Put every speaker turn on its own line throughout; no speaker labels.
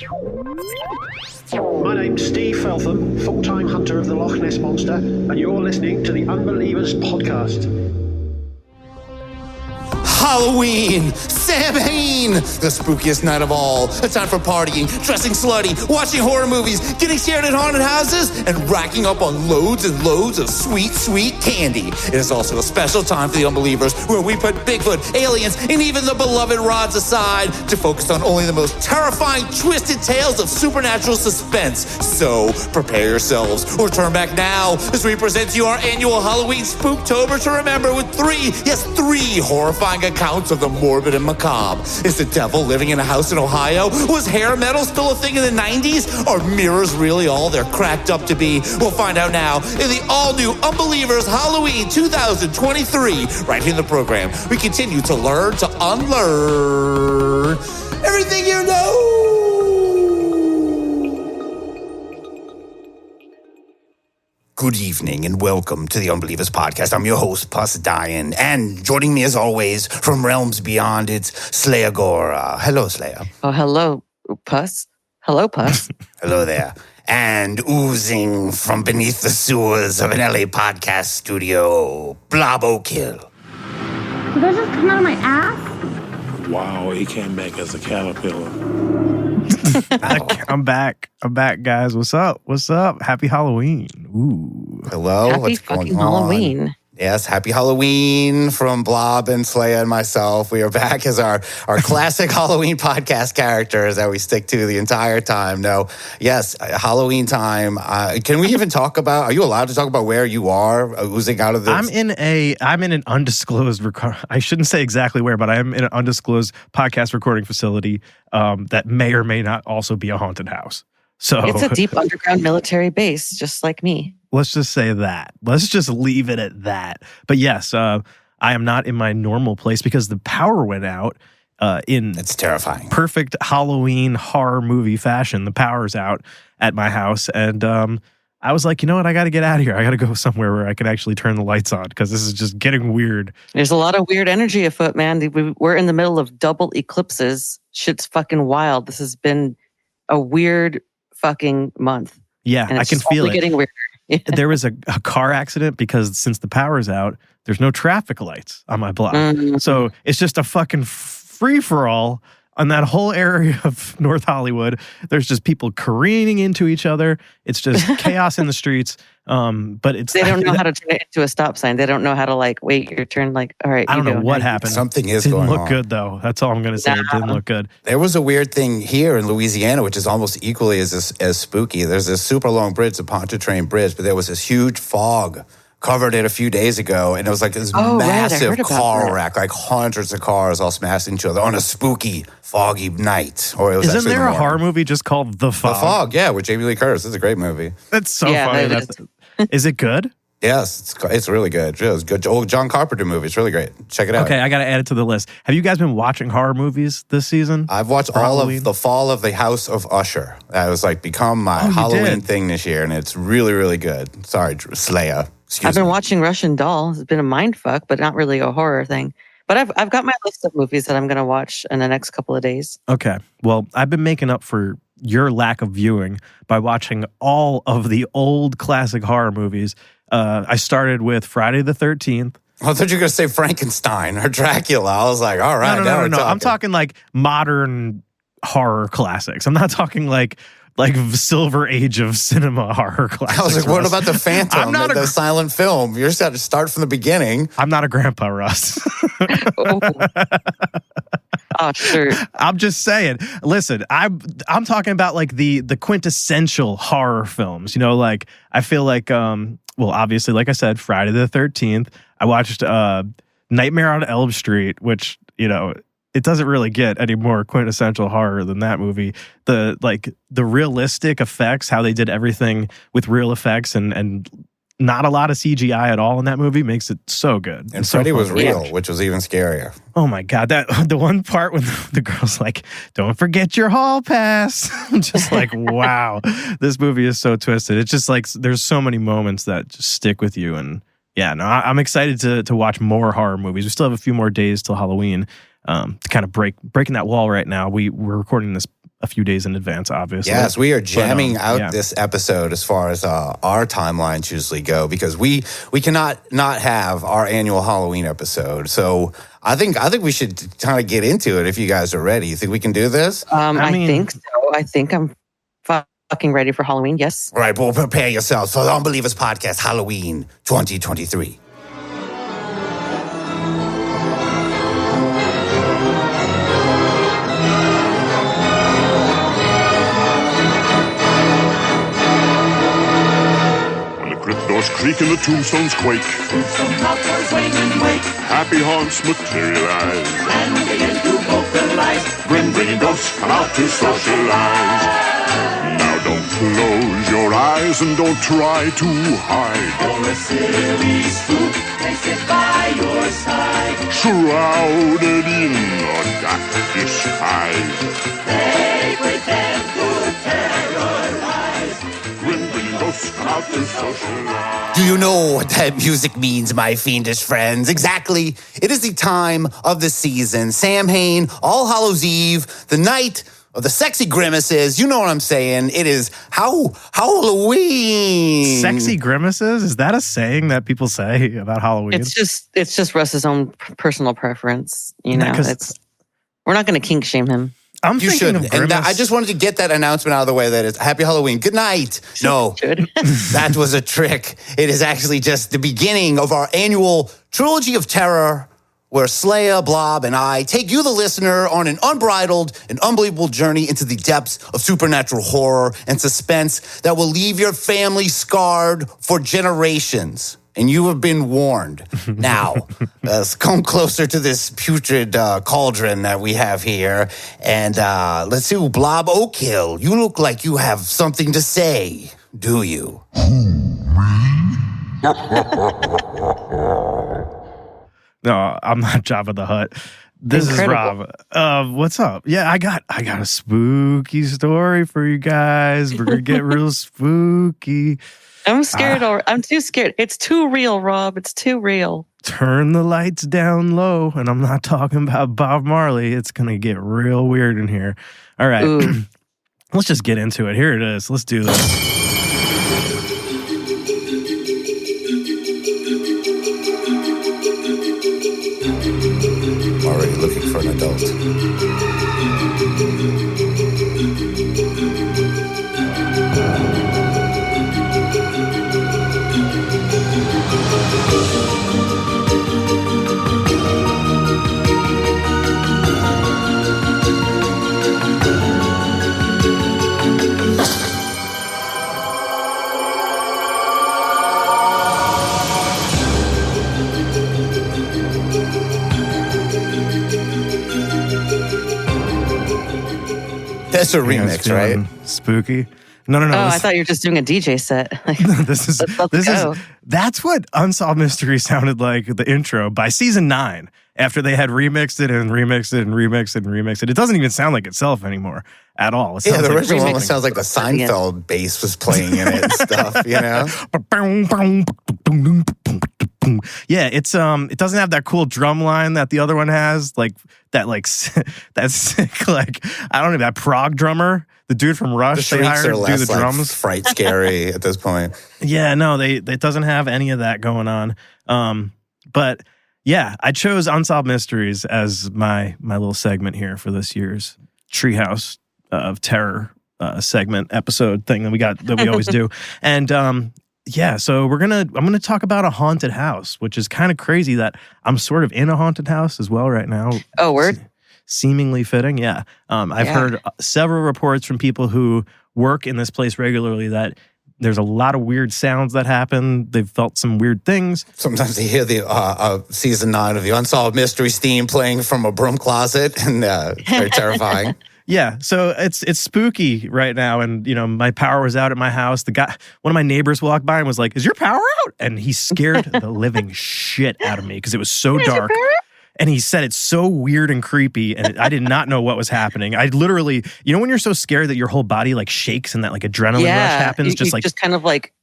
My name's Steve Feltham, full-time hunter of the Loch Ness Monster, and you're listening to the Unbelievers Podcast.
Halloween! Samhain! The spookiest night of all. A time for partying, dressing slutty, watching horror movies, getting scared at haunted houses, and racking up on loads and loads of sweet, sweet candy. It is also a special time for the Unbelievers, where we put Bigfoot, aliens, and even the beloved rods aside to focus on only the most terrifying, twisted tales of supernatural suspense. So, prepare yourselves, or turn back now, as we present to you our annual Halloween Spooktober to remember with three horrifying accounts of the morbid and macabre. Is the devil living in a house in Ohio? Was hair metal still a thing in the 90s? Are mirrors really all they're cracked up to be? We'll find out now in the all-new Unbelievers Halloween 2023. Right here in the program, we continue to learn to unlearn everything you know. Good evening and welcome to the Unbelievers Podcast. I'm your host, Puss Dian, and joining me as always from realms beyond, it's Slayer Gora. Hello, Slayer.
Oh, hello, Puss. Hello, Puss.
Hello there. And oozing from beneath the sewers of an LA podcast studio, Blob Okey.
Did that just come out of my ass?
Wow, he came back as a caterpillar.
I'm back, guys. What's up? Happy Halloween. Ooh.
Hello.
Happy
What's
fucking
going on?
Halloween.
Yes, happy Halloween from Blob and Slayer and myself. We are back as our classic Halloween podcast characters that we stick to the entire time. No, yes, Halloween time. Can we even talk about, are you allowed to talk about where you are oozing out of this?
I'm in an undisclosed, I shouldn't say exactly where, but I am in an undisclosed podcast recording facility that may or may not also be a haunted house. So
It's a deep underground military base, just like me.
Let's just say that. Let's just leave it at that. But yes, I am not in my normal place because the power went out
It's terrifying.
Perfect Halloween horror movie fashion. The power's out at my house. And I was like, you know what? I got to get out of here. I got to go somewhere where I can actually turn the lights on because this is just getting weird.
There's a lot of weird energy afoot, man. We're in the middle of double eclipses. Shit's fucking wild. This has been a weird fucking month.
Yeah,
and
I can feel it.
Getting weirder. Yeah.
There was a car accident because since the power's out, there's no traffic lights on my block.
Mm-hmm.
So it's just a fucking free-for-all on that whole area of North Hollywood. There's just people careening into each other. It's just chaos in the streets. But it's
they don't know how to turn it into a stop sign. They don't know how to wait your turn. All right.
I don't know what happened.
Something is
going on. Didn't look good though. That's all I'm going to say. It didn't look good.
There was a weird thing here in Louisiana, which is almost equally as spooky. There's this super long bridge, the Pontchartrain Bridge, but there was this huge fog covered it a few days ago, and it was like this massive car wreck, like hundreds of cars all smashed into each other on a spooky, foggy night. Or it was
Isn't there a horror movie just called The Fog?
The Fog, yeah, with Jamie Lee Curtis. It's a great movie.
That's so funny. Is it good?
Yes, it's really good. It's good. Old John Carpenter movie. It's really great. Check it out.
Okay, I got to add it to the list. Have you guys been watching horror movies this season?
I've watched all of The Fall of the House of Usher. That was become my Halloween thing this year, and it's really, really good. Sorry, Slayer.
I've been watching Russian Doll. It's been a mind fuck, but not really a horror thing. But I've got my list of movies that I'm going to watch in the next couple of days.
Okay. Well, I've been making up for your lack of viewing by watching all of the old classic horror movies. I started with Friday the 13th.
I thought you were going to say Frankenstein or Dracula. I was like, all right.
No. I'm talking modern horror classics. I'm not talking like Silver Age of cinema horror classics.
I was like, what about the Phantom, the silent film? You just got to start from the beginning.
I'm not a grandpa, Russ.
Oh, sure.
I'm just saying. Listen, I'm talking about the quintessential horror films. You know, I feel like, obviously, like I said, Friday the 13th. I watched Nightmare on Elm Street, which, it doesn't really get any more quintessential horror than that movie. The realistic effects, how they did everything with real effects and not a lot of CGI at all in that movie makes it so good.
And Freddy was real, which was even scarier.
Oh my God. The one part when the girl's like, don't forget your hall pass. I'm just like, wow, this movie is so twisted. It's just there's so many moments that just stick with you. And yeah, no, I'm excited to watch more horror movies. We still have a few more days till Halloween. To kind of breaking that wall right now. We're recording this a few days in advance, obviously.
Yes, we are jamming out
yeah.
this episode as far as our timelines usually go, because we cannot not have our annual Halloween episode. So I think we should kind of get into it if you guys are ready. You think we can do this?
I think so. I think I'm fucking ready for Halloween. Yes.
All right, well, prepare yourselves for the Unbelievers Podcast Halloween 2023.
Doors creak and the tombstones quake.
Tombstone clockers swing and wake.
Happy haunts materialize.
And begin to vocalize.
Grim-grinning ghosts come out to socialize. Now don't close your eyes and don't try to hide.
For a silly spook, they sit by your side.
Shrouded in a dark disguise.
They pretend to terrorize.
Grim-grinning ghosts come out to socialize.
Do you know what that music means, my fiendish friends? Exactly. It is the time of the season. Samhain, All Hallows Eve, the night of the sexy grimaces. You know what I'm saying. It is Halloween.
Sexy grimaces? Is that a saying that people say about Halloween?
It's just Russ's own personal preference. You know, we're not going to kink shame him.
I'm
You
thinking
shouldn't.
of
And
grimace.
I just wanted to get that announcement out of the way that it's Happy Halloween. Good night. No,
Should.
that was a trick. It is actually just the beginning of our annual Trilogy of Terror, where Slayer, Blob, and I take you, the listener, on an unbridled and unbelievable journey into the depths of supernatural horror and suspense that will leave your family scarred for generations. And you have been warned. Now, let's come closer to this putrid cauldron that we have here. And let's see, Blob Okey, you look like you have something to say, do you?
No, I'm not Jabba the Hutt. This
Incredible.
is Rob. What's up? Yeah, I got a spooky story for you guys. We're gonna get real spooky.
I'm scared. I'm too scared. It's too real, Rob. It's too real.
Turn the lights down low, and I'm not talking about Bob Marley. It's gonna get real weird in here. All right,
Ooh.
let's just get into it. Here it is. Let's do this.
Already looking for an adult. That's a
You guys
remix, right?
feeling spooky? No.
Oh, I
this-
thought you were just doing a DJ set. Like,
this is
let's go.
that's what Unsolved Mystery sounded like, the intro by season 9, after they had remixed it and remixed it and remixed it and remixed it. It doesn't even sound like itself anymore at all. It
Yeah,
sounds
the
like
original
remix.
almost sounds like the Seinfeld bass was playing in it and stuff, you know?
Yeah, it doesn't have that cool drum line that the other one has, like that that sick, like, I don't know, that prog drummer, the dude from
The
Rush they
shrieks
hired
are
to do
less
the
like
drums.
fright scary at this point.
Yeah, no, it doesn't have any of that going on. But yeah, I chose Unsolved Mysteries as my little segment here for this year's Treehouse of Terror segment episode thing that we always do. And yeah, so I'm gonna talk about a haunted house, which is kind of crazy that I'm sort of in a haunted house as well right now.
Oh, word.
Seemingly fitting, yeah. I've heard several reports from people who work in this place regularly that there's a lot of weird sounds that happen. They've felt some weird things.
Sometimes you hear the season 9 of the Unsolved Mysteries theme playing from a broom closet, and it's very terrifying.
Yeah, so it's spooky right now, and my power was out at my house. One of my neighbors walked by and was like, "Is your power out?" And he scared the living shit out of me because it was so dark. And he said it's so weird and creepy, and I did not know what was happening. I literally, when you're so scared that your whole body like shakes and that like adrenaline rush happens,
you just kind of like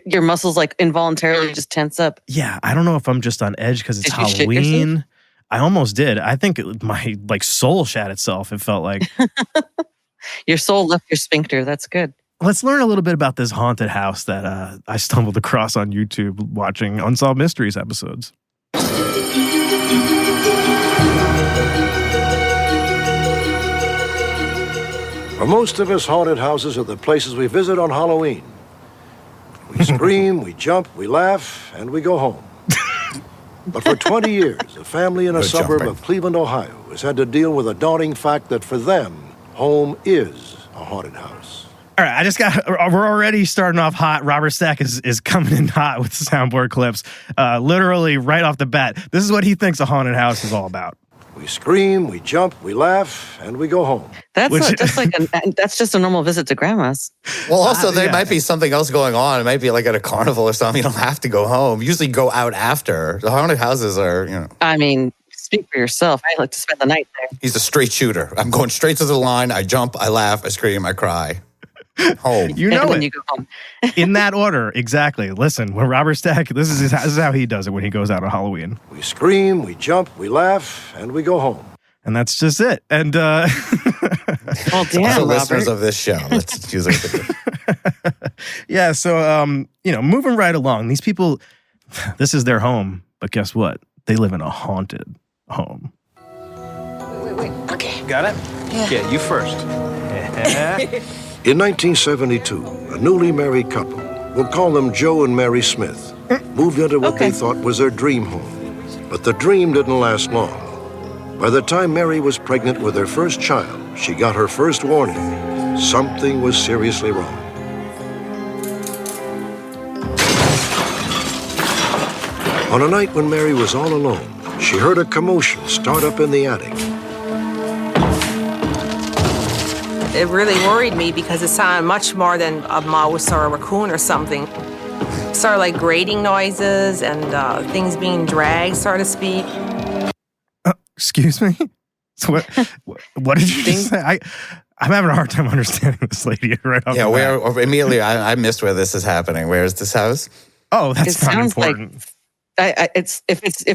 your muscles like involuntarily just tense up.
Yeah, I don't know if I'm just on edge because it's
Did you shit
Halloween.
yourself?
I almost did. I think my soul shat itself. It felt like
Your soul left your sphincter. That's good.
Let's learn a little bit about this haunted house that I stumbled across on YouTube watching Unsolved Mysteries episodes.
For most of us, haunted houses are the places we visit on Halloween. We scream, we jump, we laugh, and we go home. But for 20 years, a family in a suburb of Cleveland, Ohio, has had to deal with a daunting fact that for them, home is a haunted house.
All right, we're already starting off hot. Robert Stack is coming in hot with the soundboard clips. Literally right off the bat. This is what he thinks a haunted house is all about.
We scream, we jump, we laugh, and we go home.
That's just a normal visit to grandma's.
Well, also, there might be something else going on. It might be like at a carnival or something. You don't have to go home. You usually go out after. The haunted houses are,
I mean, speak for yourself. I like to spend the night there.
He's a straight shooter. I'm going straight to the line. I jump, I laugh, I scream, I cry. Home.
You know
when
it.
you go home.
In that order, exactly. Listen, when Robert Stack, this is how he does it when he goes out on Halloween.
We scream, we jump, we laugh, and we go home.
And that's just it. And
well, damn,
also,
Robert.
listeners of this show, let's use it.
Yeah, so moving right along, these people, this is their home, but guess what? They live in a haunted home.
Wait. Okay.
Got it? Yeah, you first.
In 1972, a newly married couple, we'll call them Joe and Mary Smith, moved into what they thought was their dream home. But the dream didn't last long. By the time Mary was pregnant with her first child, she got her first warning. Something was seriously wrong. On a night when Mary was all alone, she heard a commotion start up in the attic.
It really worried me because it sounded much more than a mouse or a raccoon or something. Sort of like grating noises and things being dragged, so to speak.
Excuse me? So what did you just say? I'm having a hard time understanding this lady right off the bat.
Immediately, I missed where this is happening. Where is this house?
Oh, that's not important.
If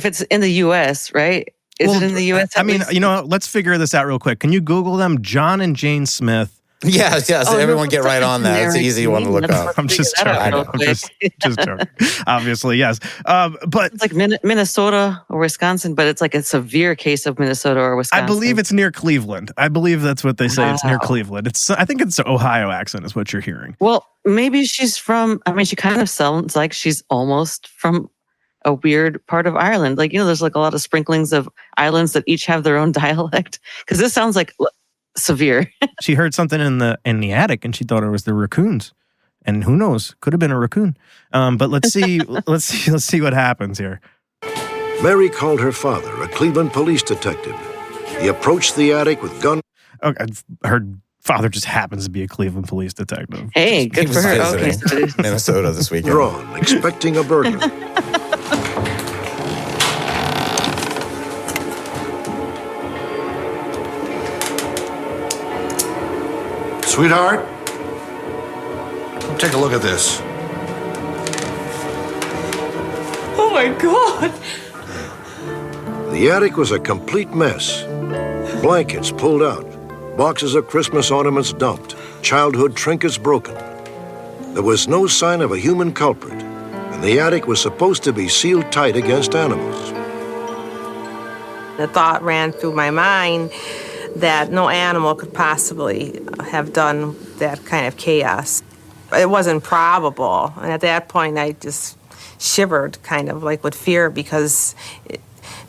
it's in the U.S., right? Is it in the U.S.?
I mean, let's figure this out real quick. Can you Google them? John and Jane Smith.
Yes. Everyone get right on that. It's an easy one to look up.
I'm just joking. Just joking. Obviously, yes. But
it's like Minnesota or Wisconsin, but it's like a severe case of Minnesota or Wisconsin.
I believe it's near Cleveland. I believe that's what they say. Wow. It's near Cleveland. I think it's an Ohio accent is what you're hearing.
Well, maybe she's from, she kind of sounds like she's almost from a weird part of Ireland. Like, there's like a lot of sprinklings of islands that each have their own dialect. Because this sounds like severe.
She heard something in the attic and she thought it was the raccoons. And who knows? Could have been a raccoon. But let's see what happens here.
Mary called her father, a Cleveland police detective. He approached the attic with gun.
Okay, her father just happens to be a Cleveland police detective.
Hey, good for her. Okay,
Minnesota this weekend.
Drawn, expecting a burglar. Sweetheart, take a look at this.
Oh my God!
The attic was a complete mess. Blankets pulled out, boxes of Christmas ornaments dumped, childhood trinkets broken. There was no sign of a human culprit, and the attic was supposed to be sealed tight against animals.
The thought ran through my mind that no animal could possibly have done that kind of chaos. It wasn't probable. And at that point, I just shivered kind of like with fear because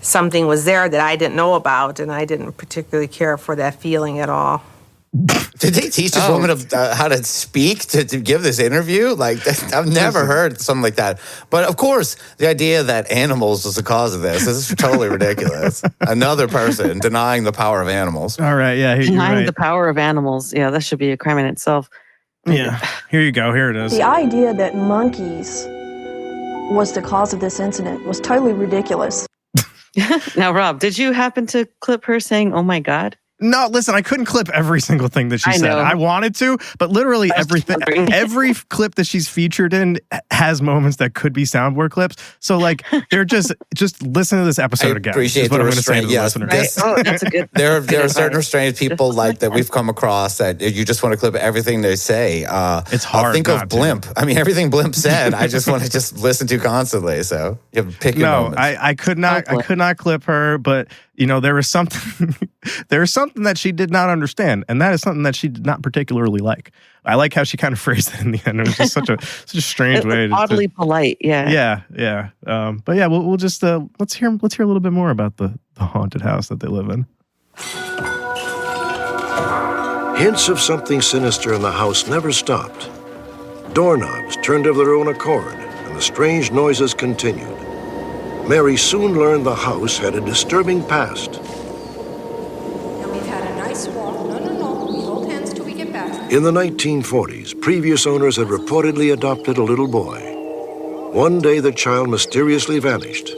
something was there that I didn't know about, and I didn't particularly care for that feeling at all.
Did they teach this woman how to speak to give this interview? Like, I've never heard something like that. But of course, the idea that animals was the cause of this is totally ridiculous. Another person denying the power of animals.
All right, yeah.
Denying the power of animals. Yeah, that should be a crime in itself.
Yeah, here you go. Here it is.
The idea that monkeys was the cause of this incident was totally ridiculous.
Now, Rob, did you happen to clip her saying, "Oh my God"?
No, listen, I couldn't clip every single thing that she said.
know.
I wanted to, but literally everything, every clip that she's featured in has moments that could be soundboard clips. So like, they're just listen to this episode again.
Appreciate
is what
the
I'm going to say to the
restraint.
listeners.
Oh, that's a good.
There are certain restrained people like that we've come across that you just want to clip everything they say.
It's hard.
Think of Blimp. I mean, everything Blimp said, I just want to just listen to constantly. So you have to pick your moments.
I could not clip her, but there was something that she did not understand, and that is something that she did not particularly like. I like how she kind of phrased it in the end. It was just such a strange way.
Oddly polite, yeah.
Yeah. But yeah, we'll just let's hear a little bit more about the haunted house that they live in.
Hints of something sinister in the house never stopped. Doorknobs turned of their own accord, and the strange noises continued. Mary soon learned the house had a disturbing past.
Now we've had a nice walk. No. We hold hands till we get back.
In the 1940s, previous owners had reportedly adopted a little boy. One day, the child mysteriously vanished.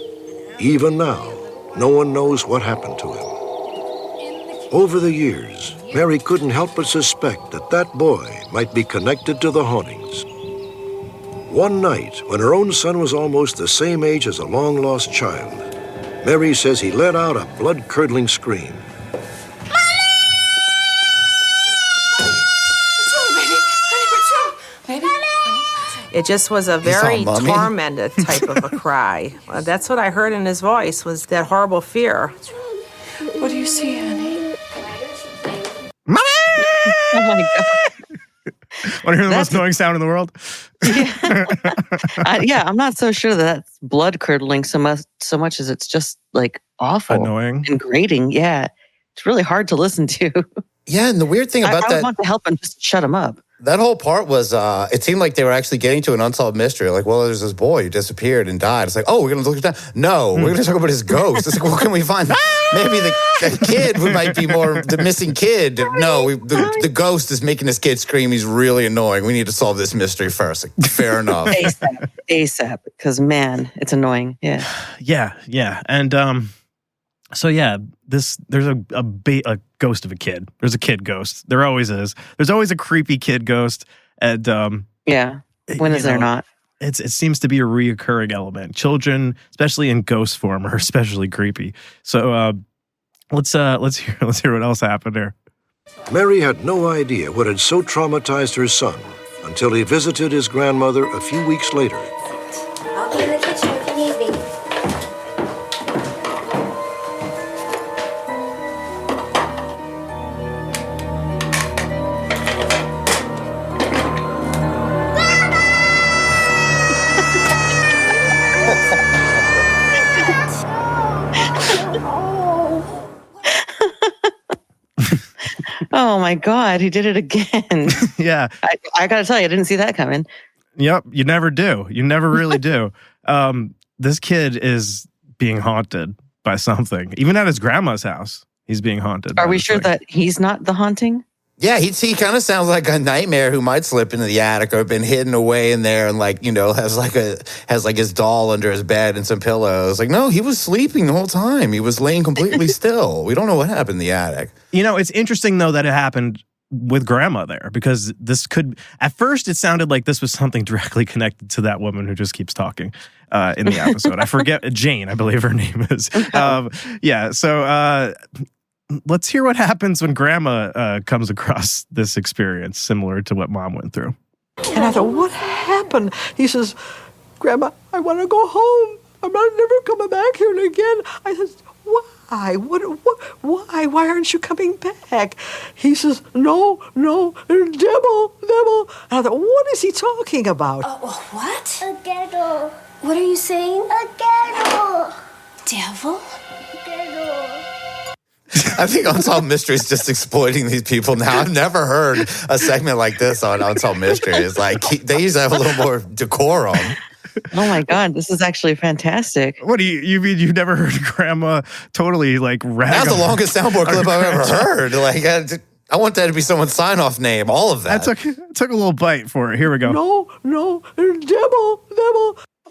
Even now, no one knows what happened to him. Over the years, Mary couldn't help but suspect that boy might be connected to the hauntings. One night, when her own son was almost the same age as a long-lost child, Mary says he let out a blood-curdling scream.
It just was a very tormented type of a cry. That's what I heard in his voice, was that horrible fear.
What do you see, honey?
Mommy!
Oh my God.
Want to hear the most annoying sound in the world?
Yeah, I'm not so sure that's blood curdling so much as it's just like awful,
annoying,
and grating. Yeah, it's really hard to listen to.
Yeah, and the weird thing about that,
I want to help him just shut him up.
That whole part was, it seemed like they were actually getting to an unsolved mystery. Like, well, there's this boy who disappeared and died. It's like, oh, we're going to look at that. No, we're going to talk about his ghost. It's like, what can we find? Maybe the kid who might be more the missing kid. No, the ghost is making this kid scream. He's really annoying. We need to solve this mystery first. Like, fair enough.
ASAP, because man, it's annoying. Yeah.
Yeah. And so yeah, there's a ghost of a kid. There's a kid ghost. There always is. There's always a creepy kid ghost. And
yeah, when is there not?
It seems to be a reoccurring element. Children, especially in ghost form, are especially creepy. So let's hear what else happened here.
Mary had no idea what had so traumatized her son until he visited his grandmother a few weeks later.
I'll be in the kitchen if you need me.
Oh my God, he did it again.
Yeah.
I got to tell you, I didn't see that coming.
Yep, you never do. You never really do. This kid is being haunted by something. Even at his grandma's house, he's being haunted.
Are we sure that he's not the haunting?
Yeah, he kind of sounds like a nightmare who might slip into the attic or been hidden away in there and has his doll under his bed and some pillows. Like, no, he was sleeping the whole time. He was laying completely still. We don't know what happened in the attic.
It's interesting though that it happened with grandma there, because this could, at first it sounded like this was something directly connected to that woman who just keeps talking in the episode. I forget, Jane, I believe her name is. So let's hear what happens when grandma comes across this experience similar to what mom went through.
And I thought, what happened? He says, Grandma, I want to go home. I'm not never coming back here again. I said, why? Why? Why aren't you coming back? He says, no, devil. And I thought, what is he talking about?
What? A devil. What are you saying? A devil. Devil? Devil.
I think Unsolved Mystery is just exploiting these people now. I've never heard a segment like this on Unsolved Mysteries. Like, they used to have a little more decorum.
Oh my God, this is actually fantastic.
What do you mean you've never heard grandma totally like rag?
That's the longest soundboard clip I've ever heard. Like, I want that to be someone's sign-off name, all of that.
I took a little bite for it. Here we go.
No, devil.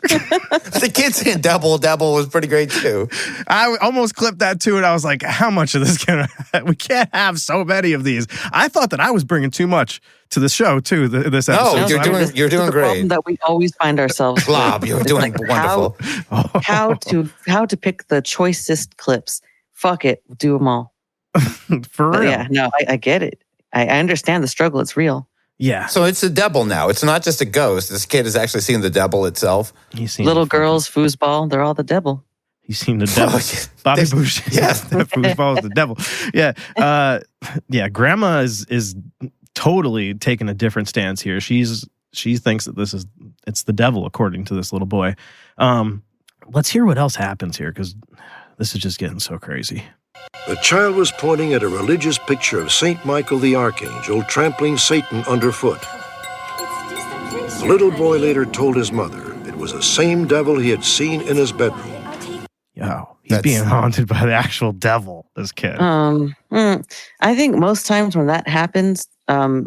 The kid saying devil was pretty great too.
I almost clipped that too, and I was like, how much of this can we can't have so many of these. I thought that I was bringing too much to the show too, this episode.
No, you're doing great.
Problem that we always find ourselves
Glob,
with.
you're
It's
doing wonderful.
How to pick the choicest clips. Fuck it, do them all.
For real.
But yeah, no, I get it. I understand the struggle. It's real.
Yeah.
So it's a devil now. It's not just a ghost. This kid is actually seeing the devil itself.
Little girls, foosball, they're all the devil.
He's seen the devil. Bobby Bush.
Yeah.
Foosball is the devil. Yeah. Yeah. Grandma is totally taking a different stance here. She thinks that it's the devil, according to this little boy. Let's hear what else happens here, because this is just getting so crazy.
The child was pointing at a religious picture of St. Michael the Archangel trampling Satan underfoot. The little boy later told his mother it was the same devil he had seen in his bedroom.
Yo, he's being haunted by the actual devil, this kid.
I think most times when that happens,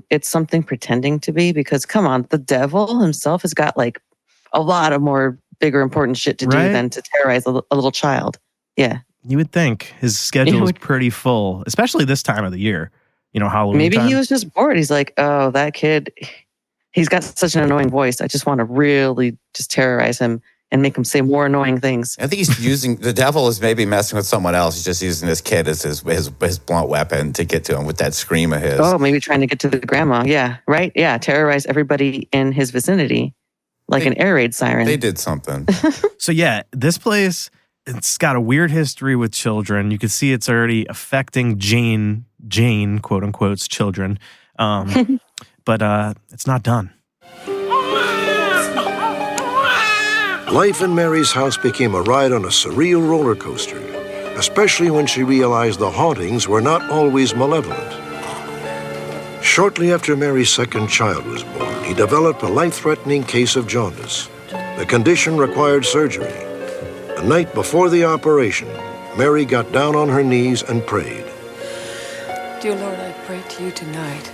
it's something pretending to be, because come on, the devil himself has got like a lot of more bigger important shit to do than to terrorize a little child. Yeah.
You would think his schedule is pretty full, especially this time of the year. You know, Halloween
Maybe
time.
he was just bored. He's like, oh, that kid, he's got such an annoying voice. I just want to really just terrorize him and make him say more annoying things.
I think he's using, the devil is maybe messing with someone else. He's just using this kid as his blunt weapon to get to him with that scream of his.
Oh, maybe trying to get to the grandma. Yeah, right? Yeah, terrorize everybody in his vicinity like an air raid siren.
They did something.
So yeah, this place, it's got a weird history with children. You can see it's already affecting Jane, quote unquote's children. But it's not done.
Life in Mary's house became a ride on a surreal roller coaster, especially when she realized the hauntings were not always malevolent. Shortly after Mary's second child was born, he developed a life-threatening case of jaundice. The condition required surgery. The night before the operation, Mary got down on her knees and prayed.
Dear Lord, I pray to you tonight.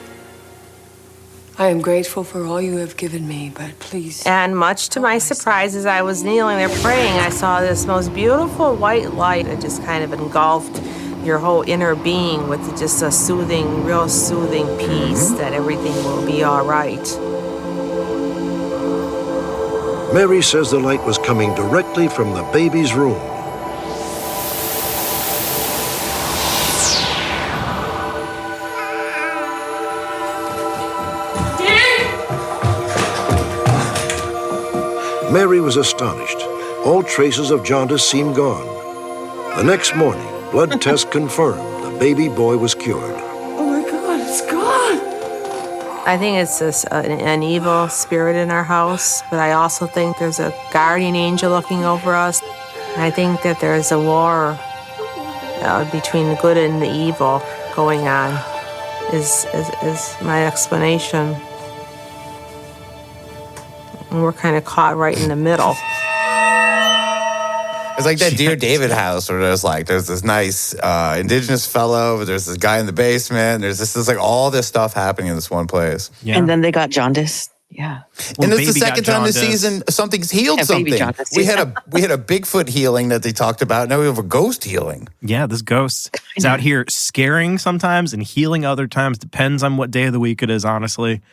I am grateful for all you have given me, but please.
And much to my surprise, as I was kneeling there praying, I saw this most beautiful white light. It just kind of engulfed your whole inner being with just a soothing, real soothing peace that everything will be all right.
Mary says the light was coming directly from the baby's room. Mary was astonished. All traces of jaundice seemed gone. The next morning, blood tests confirmed the baby boy was cured.
Oh my God, it's gone.
I think it's an evil spirit in our house, but I also think there's a guardian angel looking over us. I think that there's a war between the good and the evil going on, is my explanation. And we're kind of caught right in the middle.
It's like that Dear David house where there's this nice indigenous fellow, there's this guy in the basement, there's this like all this stuff happening in this one place.
Yeah. And then they got jaundice. Yeah.
And this is the second time this season something's healed something. Jaundice, we had a Bigfoot healing that they talked about. Now we have a ghost healing.
Yeah, this ghost is out here scaring sometimes and healing other times. Depends on what day of the week it is, honestly.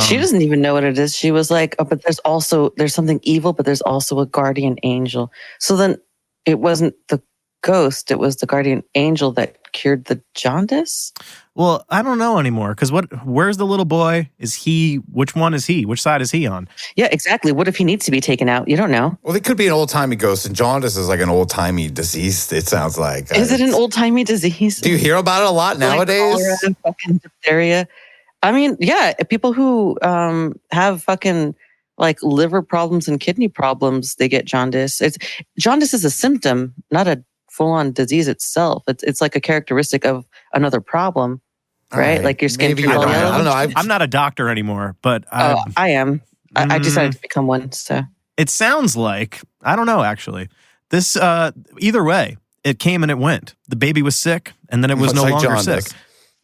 She doesn't even know what it is. She was like, oh, but there's something evil, but there's also a guardian angel. So then it wasn't the ghost, it was the guardian angel that cured the jaundice?
Well, I don't know anymore, because where's the little boy? Which one is he? Which side is he on?
Yeah, exactly. What if he needs to be taken out? You don't know.
Well, it could be an old-timey ghost, and jaundice is like an old-timey disease, it sounds like.
Is it an old-timey disease?
Do you hear about it a lot nowadays?
Like cholera, fucking diphtheria. I mean, yeah, people who have fucking like liver problems and kidney problems, they get jaundice. Jaundice is a symptom, not a full-on disease itself. It's like a characteristic of another problem, right? Like your skin turns yellow.
I don't know. I'm not a doctor anymore, but
I am. I decided to become one. So
it sounds like, I don't know, actually. This either way, it came and it went. The baby was sick, and then it was no longer jaundice. Sick.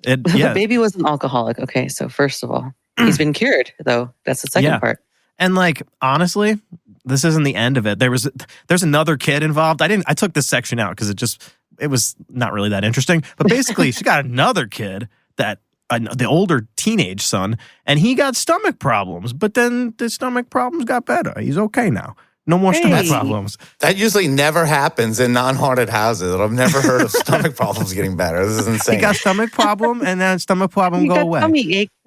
The baby was an alcoholic. Okay, so first of all, he's been cured, though. That's the second part.
And like, honestly, this isn't the end of it. There's another kid involved. I took this section out because it was not really that interesting. But basically, she got another kid the older teenage son, and he got stomach problems. But then the stomach problems got better. He's okay now. No more stomach problems.
That usually never happens in non-haunted houses. I've never heard of stomach problems getting better. This is insane.
He got stomach problem, and then stomach problem go away.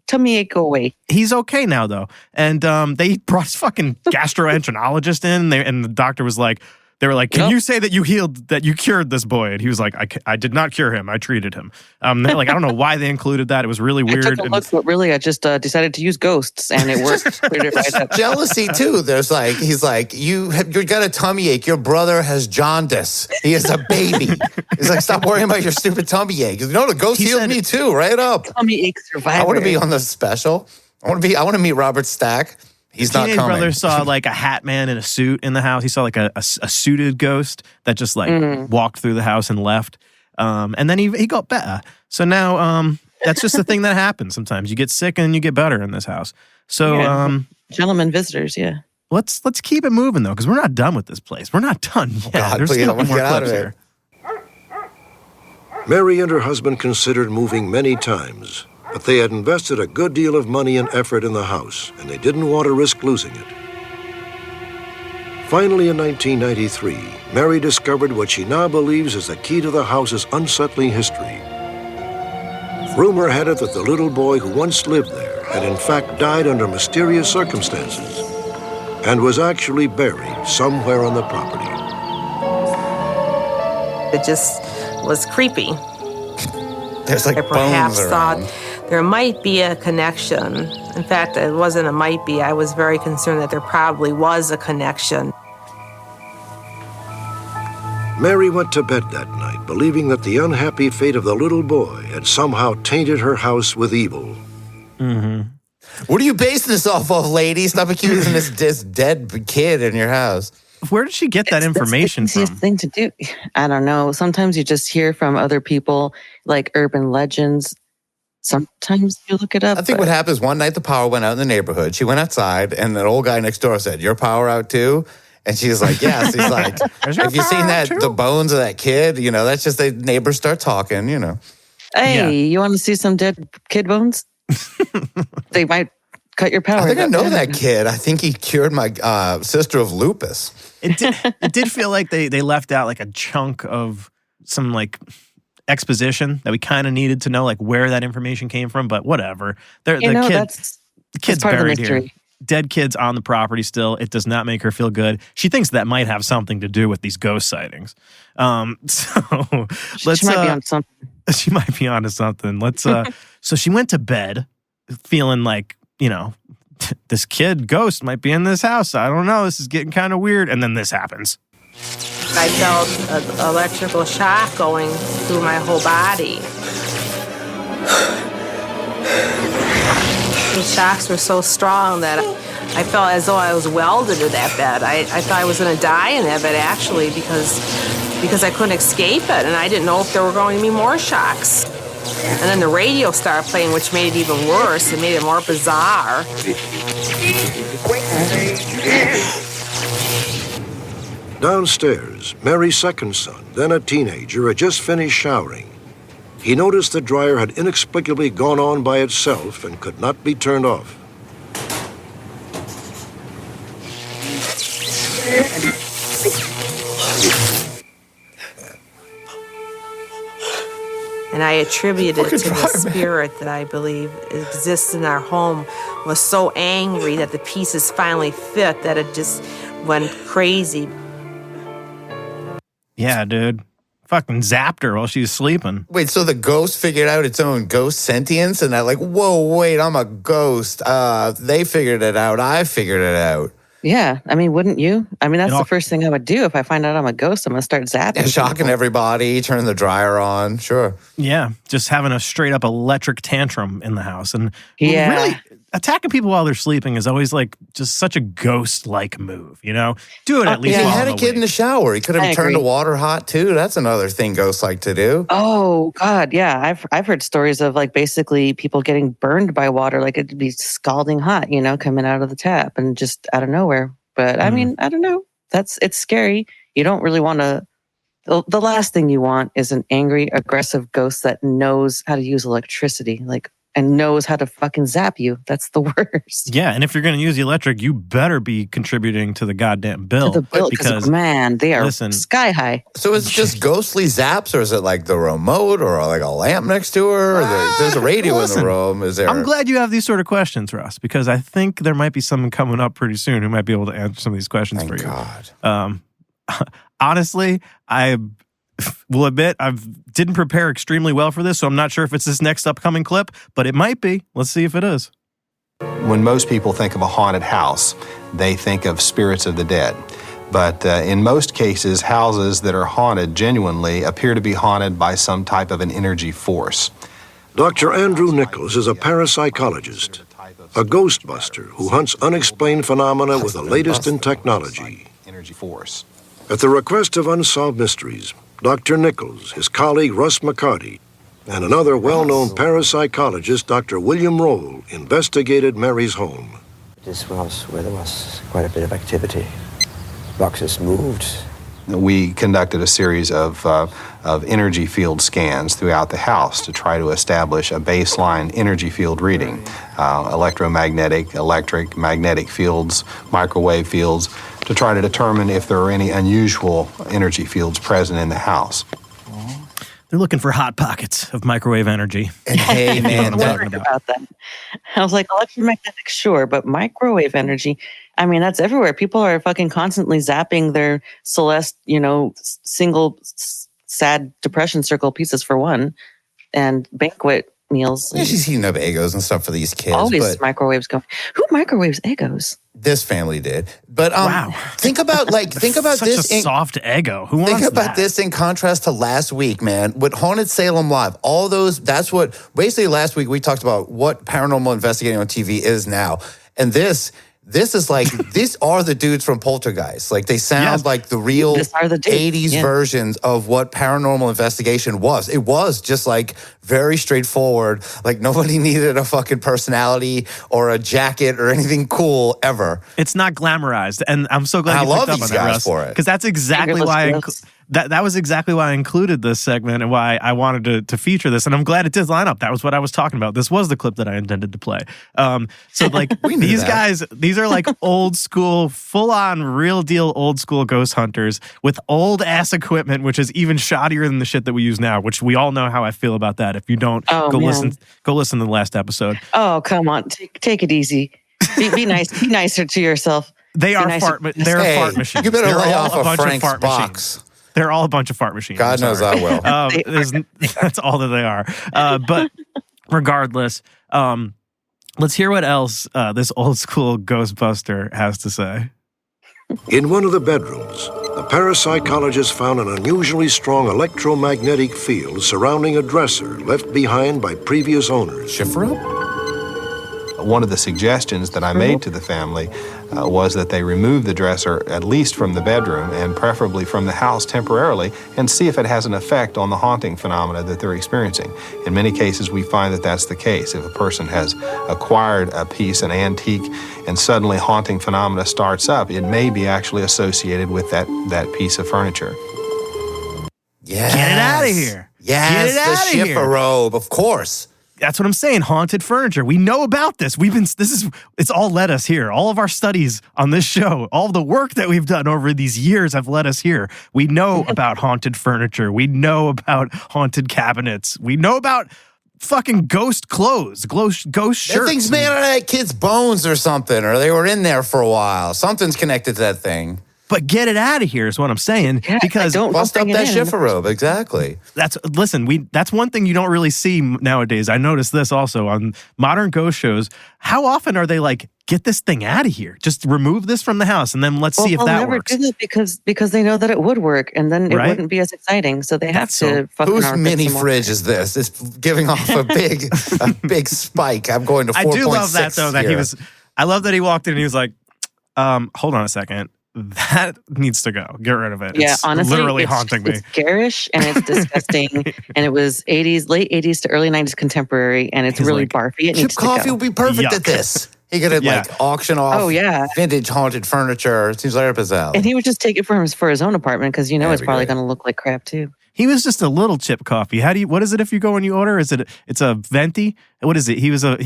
Tummy ache go away.
He's okay now, though. And they brought his fucking gastroenterologist in, and the doctor was like, they were like, can you say that you cured this boy? And he was like, I did not cure him. I treated him. They're like, I don't know why they included that. It was really weird.
I took a look, but really, I just decided to use ghosts, and it worked.
Jealousy, too. There's like, he's like, you got a tummy ache. Your brother has jaundice. He is a baby. He's like, stop worrying about your stupid tummy ache. No, the ghost healed me, too. Right up.
Tummy ache survivor.
I want to be on the special. I want to meet Robert Stack. He's not coming.
Teenage brother saw like a hat man in a suit in the house. He saw like a suited ghost that just like walked through the house and left. And then he got better. So now that's just the thing that happens sometimes. You get sick and you get better in this house. So
gentlemen visitors, yeah.
Let's keep it moving though, because we're not done with this place. We're not done yet.
Oh God,
There's
please,
still
I want to
more
get out of
clips
here.
Mary and her husband considered moving many times, but they had invested a good deal of money and effort in the house, and they didn't want to risk losing it. Finally, in 1993, Mary discovered what she now believes is the key to the house's unsettling history. Rumor had it that the little boy who once lived there had in fact died under mysterious circumstances and was actually buried somewhere on the property.
It just was creepy.
There's like
I perhaps
bones
thought
around.
there might be a connection. In fact, it wasn't a might be. I was very concerned that there probably was a connection.
Mary went to bed that night believing that the unhappy fate of the little boy had somehow tainted her house with evil.
Mm-hmm.
What are you basing this off of, lady? Stop accusing this dead kid in your house.
Where did she get that information
It's the easiest
from?
thing to do. I don't know. Sometimes you just hear from other people, like urban legends. Sometimes you look it up.
I think what happened is one night the power went out in the neighborhood. She went outside, and an old guy next door said, "Your power out too?" And she's like, "Yes." He's like, "Have you seen that? The bones of that kid? You know, that's just the neighbors start talking. You know."
Hey, you want to see some dead kid bones? They might cut your power.
I think I know that kid. I think he cured my sister of lupus.
It did feel like they left out like a chunk of some like exposition that we kind of needed to know, like where that information came from. But whatever. The kid's
part of the
buried here.
mystery.
Dead kids on the property still. It does not make her feel good. She thinks that might have something to do with these ghost sightings. So let's.
She might be on something.
She might be onto something. Let's. So she went to bed feeling like, you know, this kid ghost might be in this house. I don't know. This is getting kind of weird. And then this happens.
I felt an electrical shock going through my whole body. The shocks were so strong that I felt as though I was welded to that bed. I thought I was going to die in that bed, actually, because I couldn't escape it, and I didn't know if there were going to be more shocks. And then the radio started playing, which made it even worse. It made it more bizarre.
Downstairs, Mary's second son, then a teenager, had just finished showering. He noticed the dryer had inexplicably gone on by itself and could not be turned off.
And I attributed it to the spirit that I believe exists in our home was so angry that the pieces finally fit that it just went crazy.
Yeah, dude. Fucking zapped her while she was sleeping.
Wait, so the ghost figured out its own ghost sentience, and they're like, "Whoa, wait, I'm a ghost." They figured it out. I figured it out.
Yeah, I mean, wouldn't you? I mean, that's the first thing I would do if I find out I'm a ghost. I'm gonna start zapping.
Yeah, shocking everybody, turning the dryer on. Sure.
Yeah, just having a straight up electric tantrum in the house, and
Yeah.
really attacking people while they're sleeping is always like just such a ghost-like move. You know, do it at least.
He
while
had
I'm
a kid in the shower. He could
I
have turned the
agree.
water hot too. That's another thing ghosts like to do.
Oh God, yeah. I've heard stories of like basically people getting burned by water, like it'd be scalding hot, you know, coming out of the tap and just out of nowhere. But I mean, I don't know. It's scary. You don't really want to. The last thing you want is an angry, aggressive ghost that knows how to use electricity, and knows how to fucking zap you. That's the worst.
Yeah, and if you're going to use the electric, you better be contributing to the goddamn bill.
To the bill, because man, they are sky high.
So is it just ghostly zaps, or is it like the remote, or like a lamp next to her? Or there's a radio in the room. Is there?
I'm glad you have these sort of questions, Russ, because I think there might be someone coming up pretty soon who might be able to answer some of these questions for you.
God.
Honestly, I will admit I didn't prepare extremely well for this, so I'm not sure if it's this next upcoming clip, but it might be. Let's see if it is.
When most people think of a haunted house, they think of spirits of the dead. But in most cases, houses that are haunted genuinely appear to be haunted by some type of an energy force.
Dr. Andrew Nichols is a parapsychologist, a ghostbuster who hunts unexplained phenomena with the latest in technology.
Energy force.
At the request of Unsolved Mysteries, Dr. Nichols, his colleague Russ McCarty, and another well-known parapsychologist, Dr. William Roll, investigated Mary's home.
This was where there was quite a bit of activity. Boxes moved.
We conducted a series of energy field scans throughout the house to try to establish a baseline energy field reading. Electromagnetic, electric, magnetic fields, microwave fields, to try to determine if there are any unusual energy fields present in the house.
They're looking for hot pockets of microwave energy.
And hey, man,
about that. I was like, electromagnetic, sure, but microwave energy, I mean, that's everywhere. People are fucking constantly zapping their Celeste, single sad depression circle pieces for one, and banquet meals.
Yeah, she's heating up Eggos and stuff for these kids.
Always microwaves going. Who microwaves Eggos?
This family did. But
wow.
think about
Such
this.
A soft Eggo. Who wants
Think about
that?
this in contrast to last week, man. With Haunted Salem Live, all those, that's what, basically last week we talked about what paranormal investigating on TV is now. And this is like, these are the dudes from Poltergeist. Like, they sound like the real 80s versions of what paranormal investigation was. It was just like very straightforward. Like, nobody needed a fucking personality or a jacket or anything cool ever.
It's not glamorized. And I'm so glad
I
you
love
picked up
these
on that,
guys
Russ,
for it.
because that's exactly why that was exactly why I included this segment and why I wanted to feature this. And I'm glad it did line up. That was what I was talking about. This was the clip that I intended to play. So like these guys, these are like old school, full on real deal old school ghost hunters with old ass equipment, which is even shoddier than the shit that we use now, which we all know how I feel about that. If you don't, go listen to the last episode.
Oh, come on. Take it easy. Be nice. Be nicer to yourself.
They're fart machines.
You better
They're
lay
all
off
a
of
bunch
Frank's
of fart
box.
machines. They're all a bunch of fart machines.
God knows I will.
That's all that they are. But regardless, let's hear what else this old school Ghostbuster has to say.
In one of the bedrooms, the parapsychologist found an unusually strong electromagnetic field surrounding a dresser left behind by previous owners.
One of the suggestions that I made to the family was that they remove the dresser at least from the bedroom and preferably from the house temporarily and see if it has an effect on the haunting phenomena that they're experiencing. In many cases, we find that that's the case. If a person has acquired a piece, an antique, and suddenly haunting phenomena starts up, it may be actually associated with that piece of furniture.
Yes.
Get it out of here.
Yes,
Get it out of
the
here.
Schifferobe, of course.
That's what I'm saying. Haunted furniture. We know about this. It's all led us here. All of our studies on this show, all the work that we've done over these years have led us here. We know about haunted furniture. We know about haunted cabinets. We know about fucking ghost clothes, ghost shirts.
That thing's made out of that kid's bones or something, or they were in there for a while. Something's connected to that thing.
But get it out of here is what I'm saying. Because
don't bust up that Schifferobe. Exactly.
That's one thing you don't really see nowadays. I noticed this also on modern ghost shows. How often are they like, get this thing out of here? Just remove this from the house and then let's see if that works.
They'll never do it because they know that it would work and then it wouldn't be as exciting. So they have to fucking
Whose mini fridge is this? It's giving off a big spike. I'm going to 4.6.
I do love that though, I love that he walked in and he was like, hold on a second. That needs to go. Get rid of it.
Yeah,
it's
honestly,
literally haunting me.
It's garish and it's disgusting. And it was late 80s to early 90s contemporary, and it's really barfy. It needs to go.
Coffee will be perfect at this. He could like auction off vintage haunted furniture. It seems like up his alley.
And he would just take it for his own apartment because it's probably going to look like crap too.
He was just a little chip coffee. What is it if you go and you order? It's a venti? What is it? He was a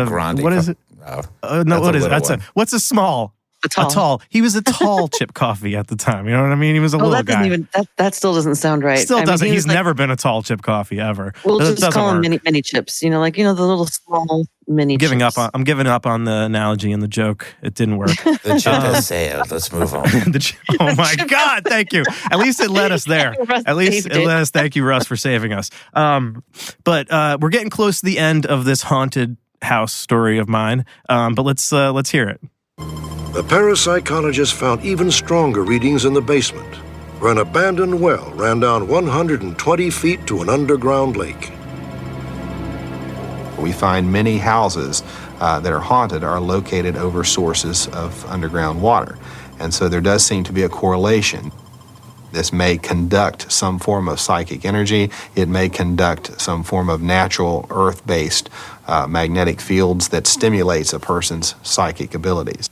grande.
What is it? No, what is it? What's a small? A tall. He was a tall chip coffee at the time. You know what I mean? He was a little guy.
That still doesn't sound right.
Still doesn't. He's never been a tall chip coffee ever.
We'll just call him mini chips. The little small mini chips.
I'm giving up on the analogy and the joke. It didn't work.
The chip has sailed. Let's move on.
Oh my God! Thank you. At least it led us there. At least it led us. Thank you, Russ, for saving us. But we're getting close to the end of this haunted house story of mine. But let's hear it.
The parapsychologist found even stronger readings in the basement, where an abandoned well ran down 120 feet to an underground lake.
We find many houses that are haunted are located over sources of underground water. And so there does seem to be a correlation. This may conduct some form of psychic energy. It may conduct some form of natural earth-based magnetic fields that stimulates a person's psychic abilities.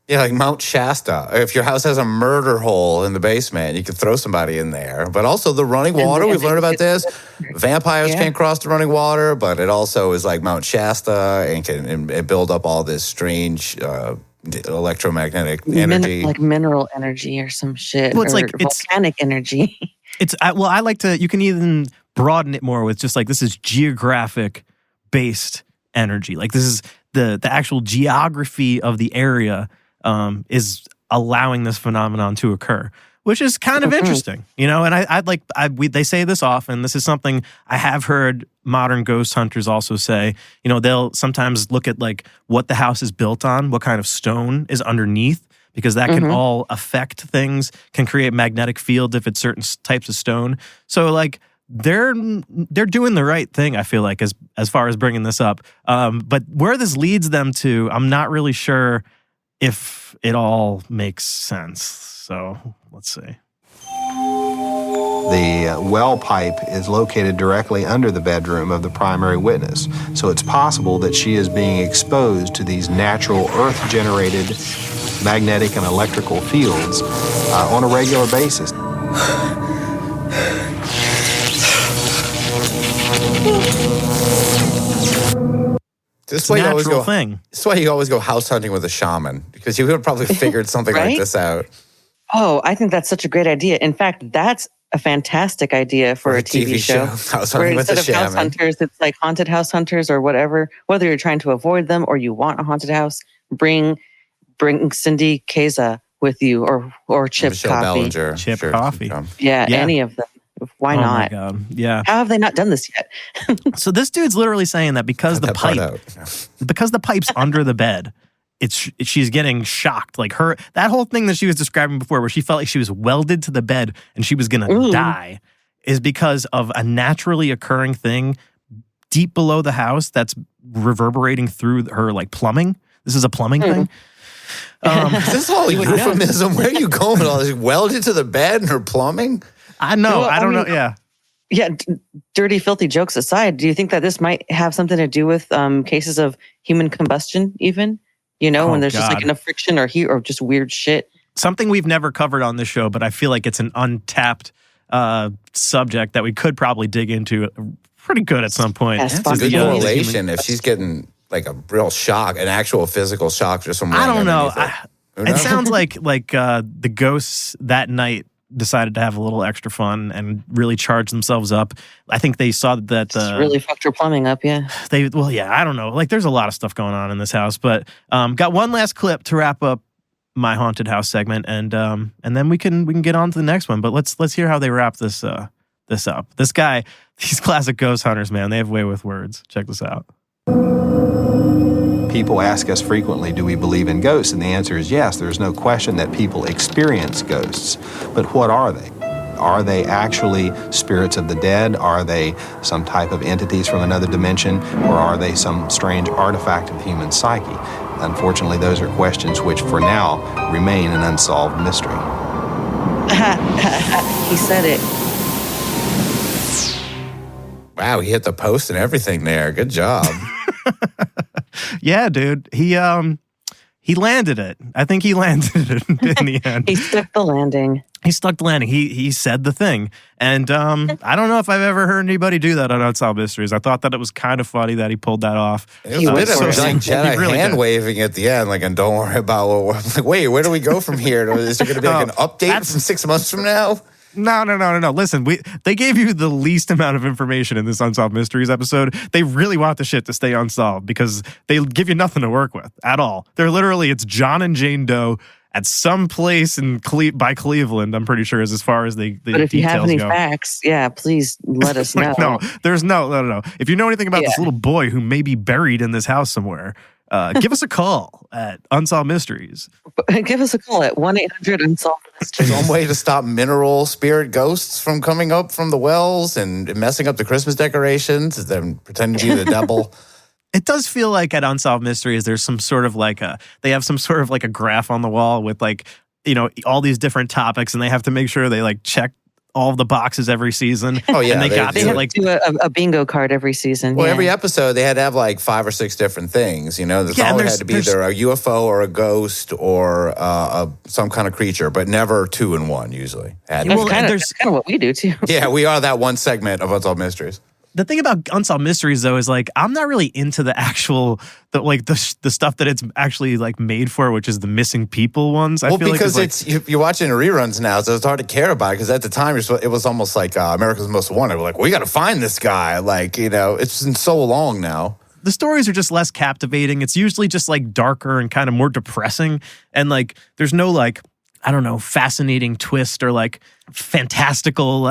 Yeah, like Mount Shasta. If your house has a murder hole in the basement, you could throw somebody in there. But also the running water, we've learned about this. Vampires can't cross the running water, but it also is like Mount Shasta and can build up all this strange electromagnetic energy.
Like mineral energy or some shit.
Well, it's
volcanic energy.
I like to, you can even broaden it more with just like, this is geographic based energy. Like this is the actual geography of the area is allowing this phenomenon to occur, which is kind of interesting, and they say this often. This is something I have heard modern ghost hunters also say. They'll sometimes look at like what the house is built on, what kind of stone is underneath, because that can all affect things, can create magnetic fields if it's certain types of stone. So like they're doing the right thing, I feel like, as far as bringing this up. But where this leads them to, I'm not really sure if it all makes sense. So let's see.
The well pipe is located directly under the bedroom of the primary witness, so it's possible that she is being exposed to these natural earth-generated magnetic and electrical fields on a regular basis.
This is why you always go house hunting with a shaman, because you would have probably figured something like this out.
Oh, I think that's such a great idea. In fact, that's a fantastic idea for a TV show.
House hunting with a shaman.
House hunters, it's like haunted house hunters or whatever. Whether you're trying to avoid them or you want a haunted house, bring Cindy Keza with you or Chip
Michelle
Coffee.
Ballinger.
Chip Coffee.
Yeah, any of them. Why not?
My God. Yeah.
How have they not done this yet?
So this dude's literally saying that because the pipe's under the bed, she's getting shocked. Like that whole thing that she was describing before, where she felt like she was welded to the bed and she was gonna die, is because of a naturally occurring thing deep below the house that's reverberating through her like plumbing. This is a plumbing thing.
Is this all euphemism? Where are you going with all this? Welded to the bed and her plumbing?
I know. Well, I don't know. Yeah.
Yeah. Dirty, filthy jokes aside, do you think that this might have something to do with cases of human combustion even? When there's just like enough friction or heat or just weird shit?
Something we've never covered on this show, but I feel like it's an untapped subject that we could probably dig into pretty good at some point.
That's a good correlation if she's getting like a real shock, an actual physical shock just from
I don't know. It sounds like the ghosts that night decided to have a little extra fun and really charge themselves up. I think they saw that
really fucked her plumbing up. Yeah.
I don't know. Like there's a lot of stuff going on in this house, but got one last clip to wrap up my haunted house segment, and then we can get on to the next one. But let's hear how they wrap this up. This guy, these classic ghost hunters, man, they have way with words. Check this out.
People ask us frequently, do we believe in ghosts? And the answer is yes. There's no question that people experience ghosts. But what are they? Are they actually spirits of the dead? Are they some type of entities from another dimension? Or are they some strange artifact of the human psyche? Unfortunately, those are questions which for now remain an unsolved mystery.
He said it.
Wow, he hit the post and everything there. Good job.
Yeah, dude. He landed it. I think he landed it in the end.
He stuck the landing.
He stuck the landing. He said the thing. And I don't know if I've ever heard anybody do that on Unsolved Mysteries. I thought that it was kind of funny that he pulled that off.
It was a bit of like Jedi
really
hand
did.
waving at the end, like, and don't worry about what. Like, wait, where do we go from here? Is there going to be like an update from 6 months from now?
No. Listen, they gave you the least amount of information in this Unsolved Mysteries episode. They really want the shit to stay unsolved because they give you nothing to work with at all. They're literally, it's John and Jane Doe at some place by Cleveland, I'm pretty sure, is as far as the
But if you have any
go.
facts, yeah, please let us know.
No, there's no. If you know anything about this little boy who may be buried in this house somewhere, give us a call at Unsolved Mysteries.
Give us a call at 1-800-UNSOLVED Mysteries.
Some way to stop mineral spirit ghosts from coming up from the wells and messing up the Christmas decorations and then pretending to be the devil.
It does feel like at Unsolved Mysteries, there's some sort of they have some sort of like a graph on the wall with all these different topics, and they have to make sure they check all of the boxes every season.
Oh yeah,
and they
have to do a bingo card every season.
Well, every episode they had to have like 5 or 6 different things. There's always had to be either a UFO or a ghost or some kind of creature, but never 2 in 1 usually.
That's kind of what we do too.
Yeah, we are that one segment of Unsolved Mysteries.
The thing about Unsolved Mysteries, though, is I'm not really into the actual, the stuff that it's actually made for, which is the missing people ones.
Well, because you're watching reruns now, so it's hard to care about it. Because at the time, it was almost like America's Most Wanted. We're like, we got to find this guy. It's been so long now.
The stories are just less captivating. It's usually just darker and kind of more depressing, and there's no I don't know, fascinating twist or fantastical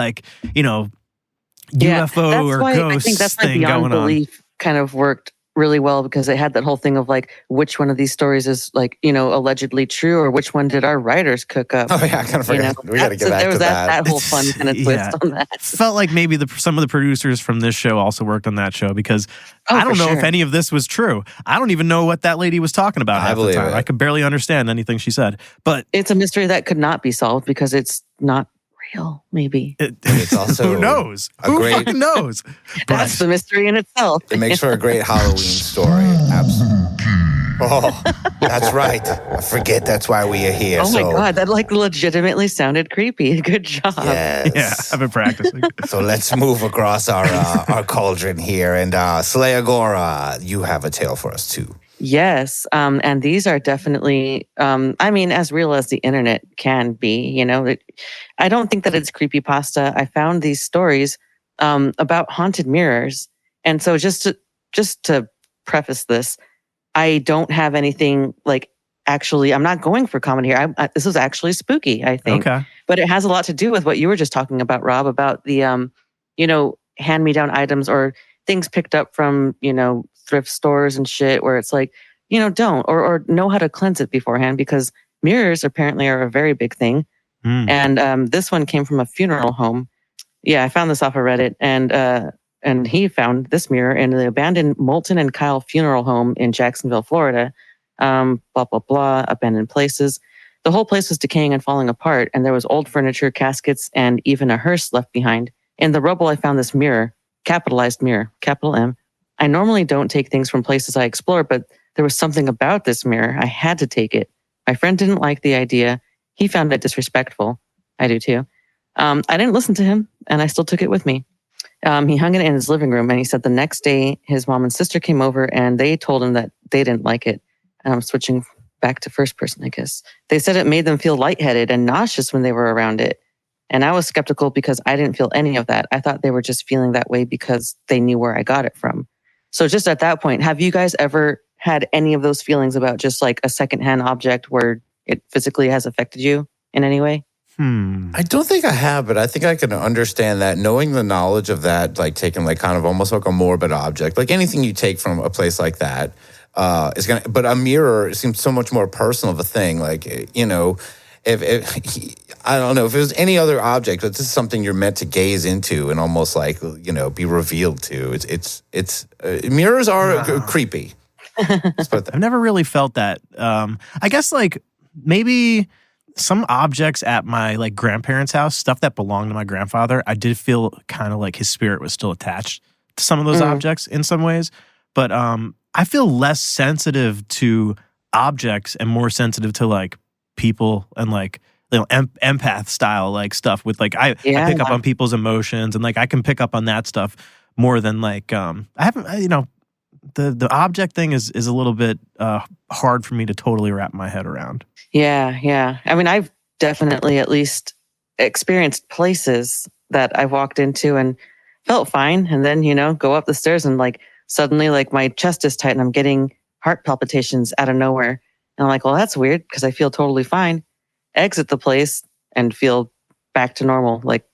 UFO or ghost
I think that's
thing
Beyond
going on.
Belief kind of worked really well because it had that whole thing of which one of these stories is allegedly true or which one did our writers cook up.
Oh yeah, I kind of forgot. We got to get back
there was
to that.
that whole fun kind of twist on that.
Felt like maybe some of the producers from this show also worked on that show because I don't know if any of this was true. I don't even know what that lady was talking about half the time. I could barely understand anything she said. But
it's a mystery that could not be solved because it's not real, maybe.
It's also
who knows? Who fucking knows?
That's the mystery in itself.
It makes for a great Halloween story. Absolutely. Oh, that's right. I forget that's why we are here.
Oh my God, that legitimately sounded creepy. Good job.
Yes.
Yeah, I've been practicing.
So let's move across our cauldron here. And Slay Agora, you have a tale for us too.
Yes, and these are definitely, as real as the internet can be. I don't think that it's creepypasta. I found these stories about haunted mirrors, and so just to preface this, I don't have anything actually. I'm not going for comedy here. This is actually spooky, I think.
Okay,
but it has a lot to do with what you were just talking about, Rob, about the hand-me-down items or things picked up from thrift stores and shit where it's don't or know how to cleanse it beforehand because mirrors apparently are a very big thing. And this one came from a funeral home. Yeah, I found this off of Reddit and he found this mirror in the abandoned Moulton and Kyle funeral home in Jacksonville, Florida. Blah, blah, blah, abandoned places. The whole place was decaying and falling apart and there was old furniture, caskets, and even a hearse left behind. In the rubble, I found this mirror, capitalized mirror, capital M. I normally don't take things from places I explore, but there was something about this mirror. I had to take it. My friend didn't like the idea. He found it disrespectful. I do too. I didn't listen to him, and I still took it with me. He hung it in his living room, and he said the next day his mom and sister came over, and they told him that they didn't like it. And I'm switching back to first person, I guess. They said it made them feel lightheaded and nauseous when they were around it. And I was skeptical because I didn't feel any of that. I thought they were just feeling that way because they knew where I got it from. So just at that point, have you guys ever had any of those feelings about just a secondhand object where it physically has affected you in any way?
I don't think I have, but I think I can understand that. Knowing the knowledge of that, taking kind of almost like a morbid object, anything you take from a place like that is gonna. But a mirror seems so much more personal of a thing. If I don't know if it was any other object, but this is something you're meant to gaze into and almost be revealed to. It's mirrors are creepy.
I've never really felt that. I guess maybe some objects at my grandparents' house, stuff that belonged to my grandfather, I did feel kind of his spirit was still attached to some of those objects in some ways. But I feel less sensitive to objects and more sensitive to like people and like empath style like stuff with like I pick up on people's emotions and like I can pick up on that stuff more than like I haven't the object thing is a little bit hard for me to totally wrap my head around.
Yeah. I mean, I've definitely at least experienced places that I walked into and felt fine, and then go up the stairs and like suddenly like my chest is tight and I'm getting heart palpitations out of nowhere, and I'm like, well, that's weird because I feel totally fine. Exit the place and feel back to normal, like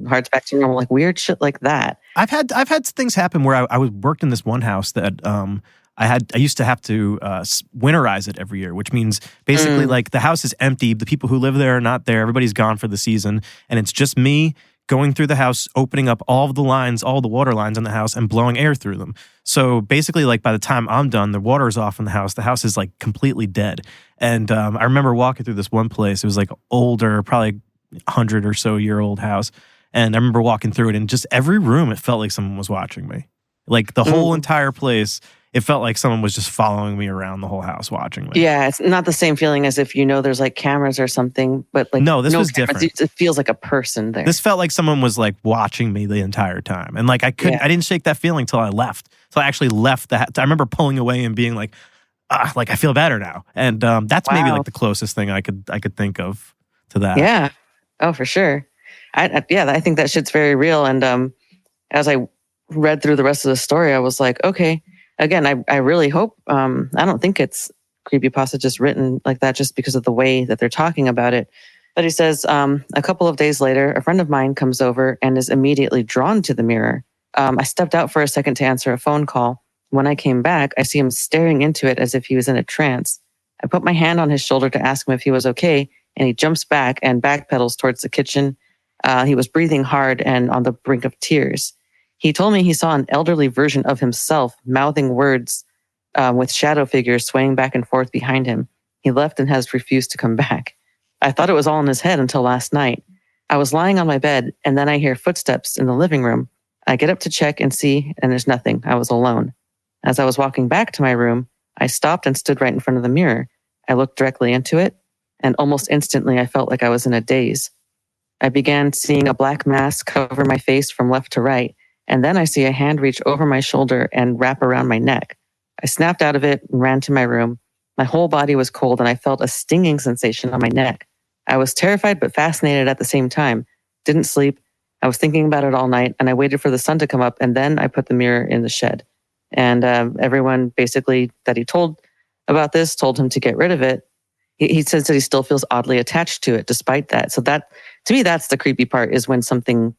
heart's back to normal, like weird shit like that.
I've had things happen where I worked in this one house that I used to have to winterize it every year, which means basically like the house is empty, the people who live there are not there, everybody's gone for the season, and it's just me going through the house, opening up all of the lines, all the water lines in the house, and blowing air through them. So basically, like by the time I'm done, the water's off in the house. The house is like completely dead. And I remember walking through this one place. It was like older, probably 100 or so year old house. And I remember walking through it, and just every room, it felt like someone was watching me. Like the whole entire place, it felt like someone was just following me around the whole house, watching me.
Yeah, it's not the same feeling as if there's like cameras or something, but like
no, this was
cameras,
different.
It feels like a person there.
This felt like someone was like watching me the entire time, and like I didn't shake that feeling till I left. So I actually left I remember pulling away and being like, like I feel better now, and that's maybe like the closest thing I could think of to that.
Yeah, oh for sure. I think that shit's very real. And as I read through the rest of the story, I was like, okay. Again, I really hope, I don't think it's creepypasta just written like that just because of the way that they're talking about it. But he says, a couple of days later, a friend of mine comes over and is immediately drawn to the mirror. I stepped out for a second to answer a phone call. When I came back, I see him staring into it as if he was in a trance. I put my hand on his shoulder to ask him if he was okay, and he jumps back and backpedals towards the kitchen. He was breathing hard and on the brink of tears. He told me he saw an elderly version of himself mouthing words with shadow figures swaying back and forth behind him. He left and has refused to come back. I thought it was all in his head until last night. I was lying on my bed, and then I hear footsteps in the living room. I get up to check and see, and there's nothing. I was alone. As I was walking back to my room, I stopped and stood right in front of the mirror. I looked directly into it, and almost instantly I felt like I was in a daze. I began seeing a black mass cover my face from left to right, and then I see a hand reach over my shoulder and wrap around my neck. I snapped out of it and ran to my room. My whole body was cold, and I felt a stinging sensation on my neck. I was terrified but fascinated at the same time. Didn't sleep. I was thinking about it all night, and I waited for the sun to come up, and then I put the mirror in the shed. And everyone basically that he told about this told him to get rid of it. He says that he still feels oddly attached to it despite that. So that, to me, that's the creepy part, is when something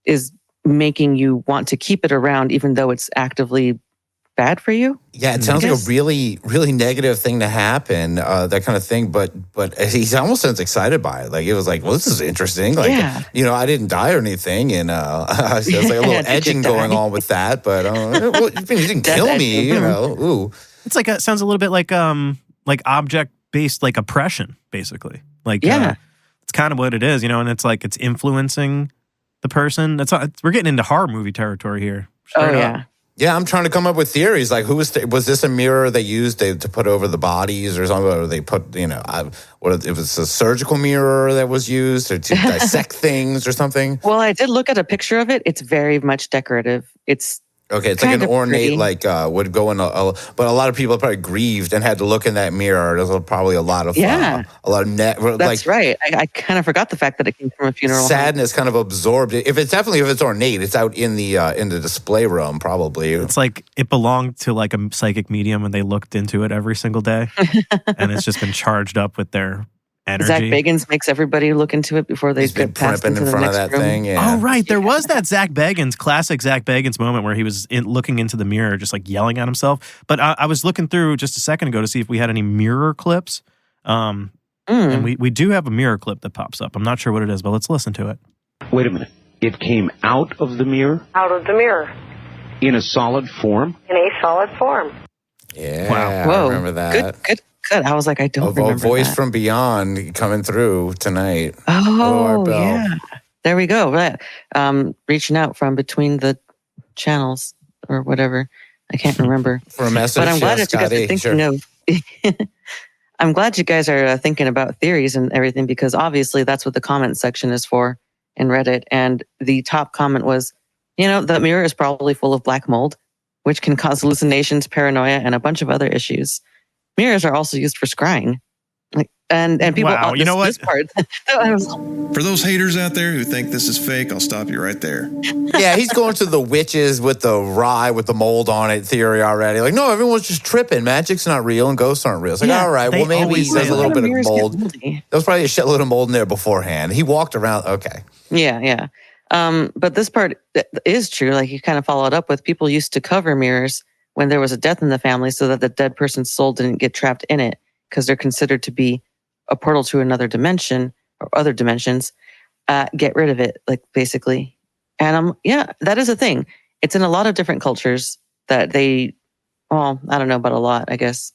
is making you want to keep it around even though it's actively bad for you.
Yeah, it sounds like a really, really negative thing to happen, that kind of thing. But he almost sounds excited by it. Like, it was like, well, this is interesting. Like, I didn't die or anything. And there's like a little edging going on with that. But well, you didn't kill me, Ooh.
It's like, it sounds a little bit like object-based, like oppression, basically. Like, it's kind of what it is, and it's like it's influencing the person. We're getting into horror movie territory here.
Yeah, I'm trying to come up with theories. Like, was this a mirror they used to put over the bodies or something? Or they put, it was a surgical mirror that was used to dissect things or something?
Well, I did look at a picture of it. It's very much decorative. It's
okay. It's like an ornate, pretty. Would go in but a lot of people probably grieved and had to look in that mirror. There's probably a lot of
That's right. I kind of forgot the fact that it came from a funeral.
Sadness kind of absorbed it. If it's ornate, it's out in the display room probably.
It's like it belonged to like a psychic medium, and they looked into it every single day, and it's just been charged up with their energy.
Zach Bagans makes everybody look into it before they get passed into the next room.
Thing. Yeah.
Oh, right. There was that classic Zach Bagans moment where he was looking into the mirror, just like yelling at himself. But I was looking through just a second ago to see if we had any mirror clips. And we do have a mirror clip that pops up. I'm not sure what it is, but let's listen to it.
Wait a minute. It came out of the mirror?
Out of the mirror.
In a solid form?
In a solid form.
Yeah,
wow. Whoa.
I remember that.
Good. I was like, I don't remember
a voice
that.
from beyond coming through tonight.
Oh, yeah. There we go. Right. Reaching out from between the channels or whatever. I can't remember.
For a message,
but I'm glad that you guys
Scotty,
are thinking of. I'm glad you guys are thinking about theories and everything, because obviously that's what the comment section is for in Reddit. And the top comment was, the mirror is probably full of black mold, which can cause hallucinations, paranoia, and a bunch of other issues. Mirrors are also used for scrying. And people,
wow, you know what?
This part,
for those haters out there who think this is fake, I'll stop you right there.
Yeah, he's going to the witches with the rye with the mold on it theory already. Like, no, everyone's just tripping. Magic's not real and ghosts aren't real. It's like, all right, well, maybe there's a little bit of mold. There was probably a shitload of mold in there beforehand. He walked around. Okay.
Yeah. But this part is true. Like, you kind of followed up with, people used to cover mirrors when there was a death in the family so that the dead person's soul didn't get trapped in it, because they're considered to be a portal to another dimension or other dimensions. Get rid of it, like, basically. And that is a thing. It's in a lot of different cultures that I don't know about a lot, I guess,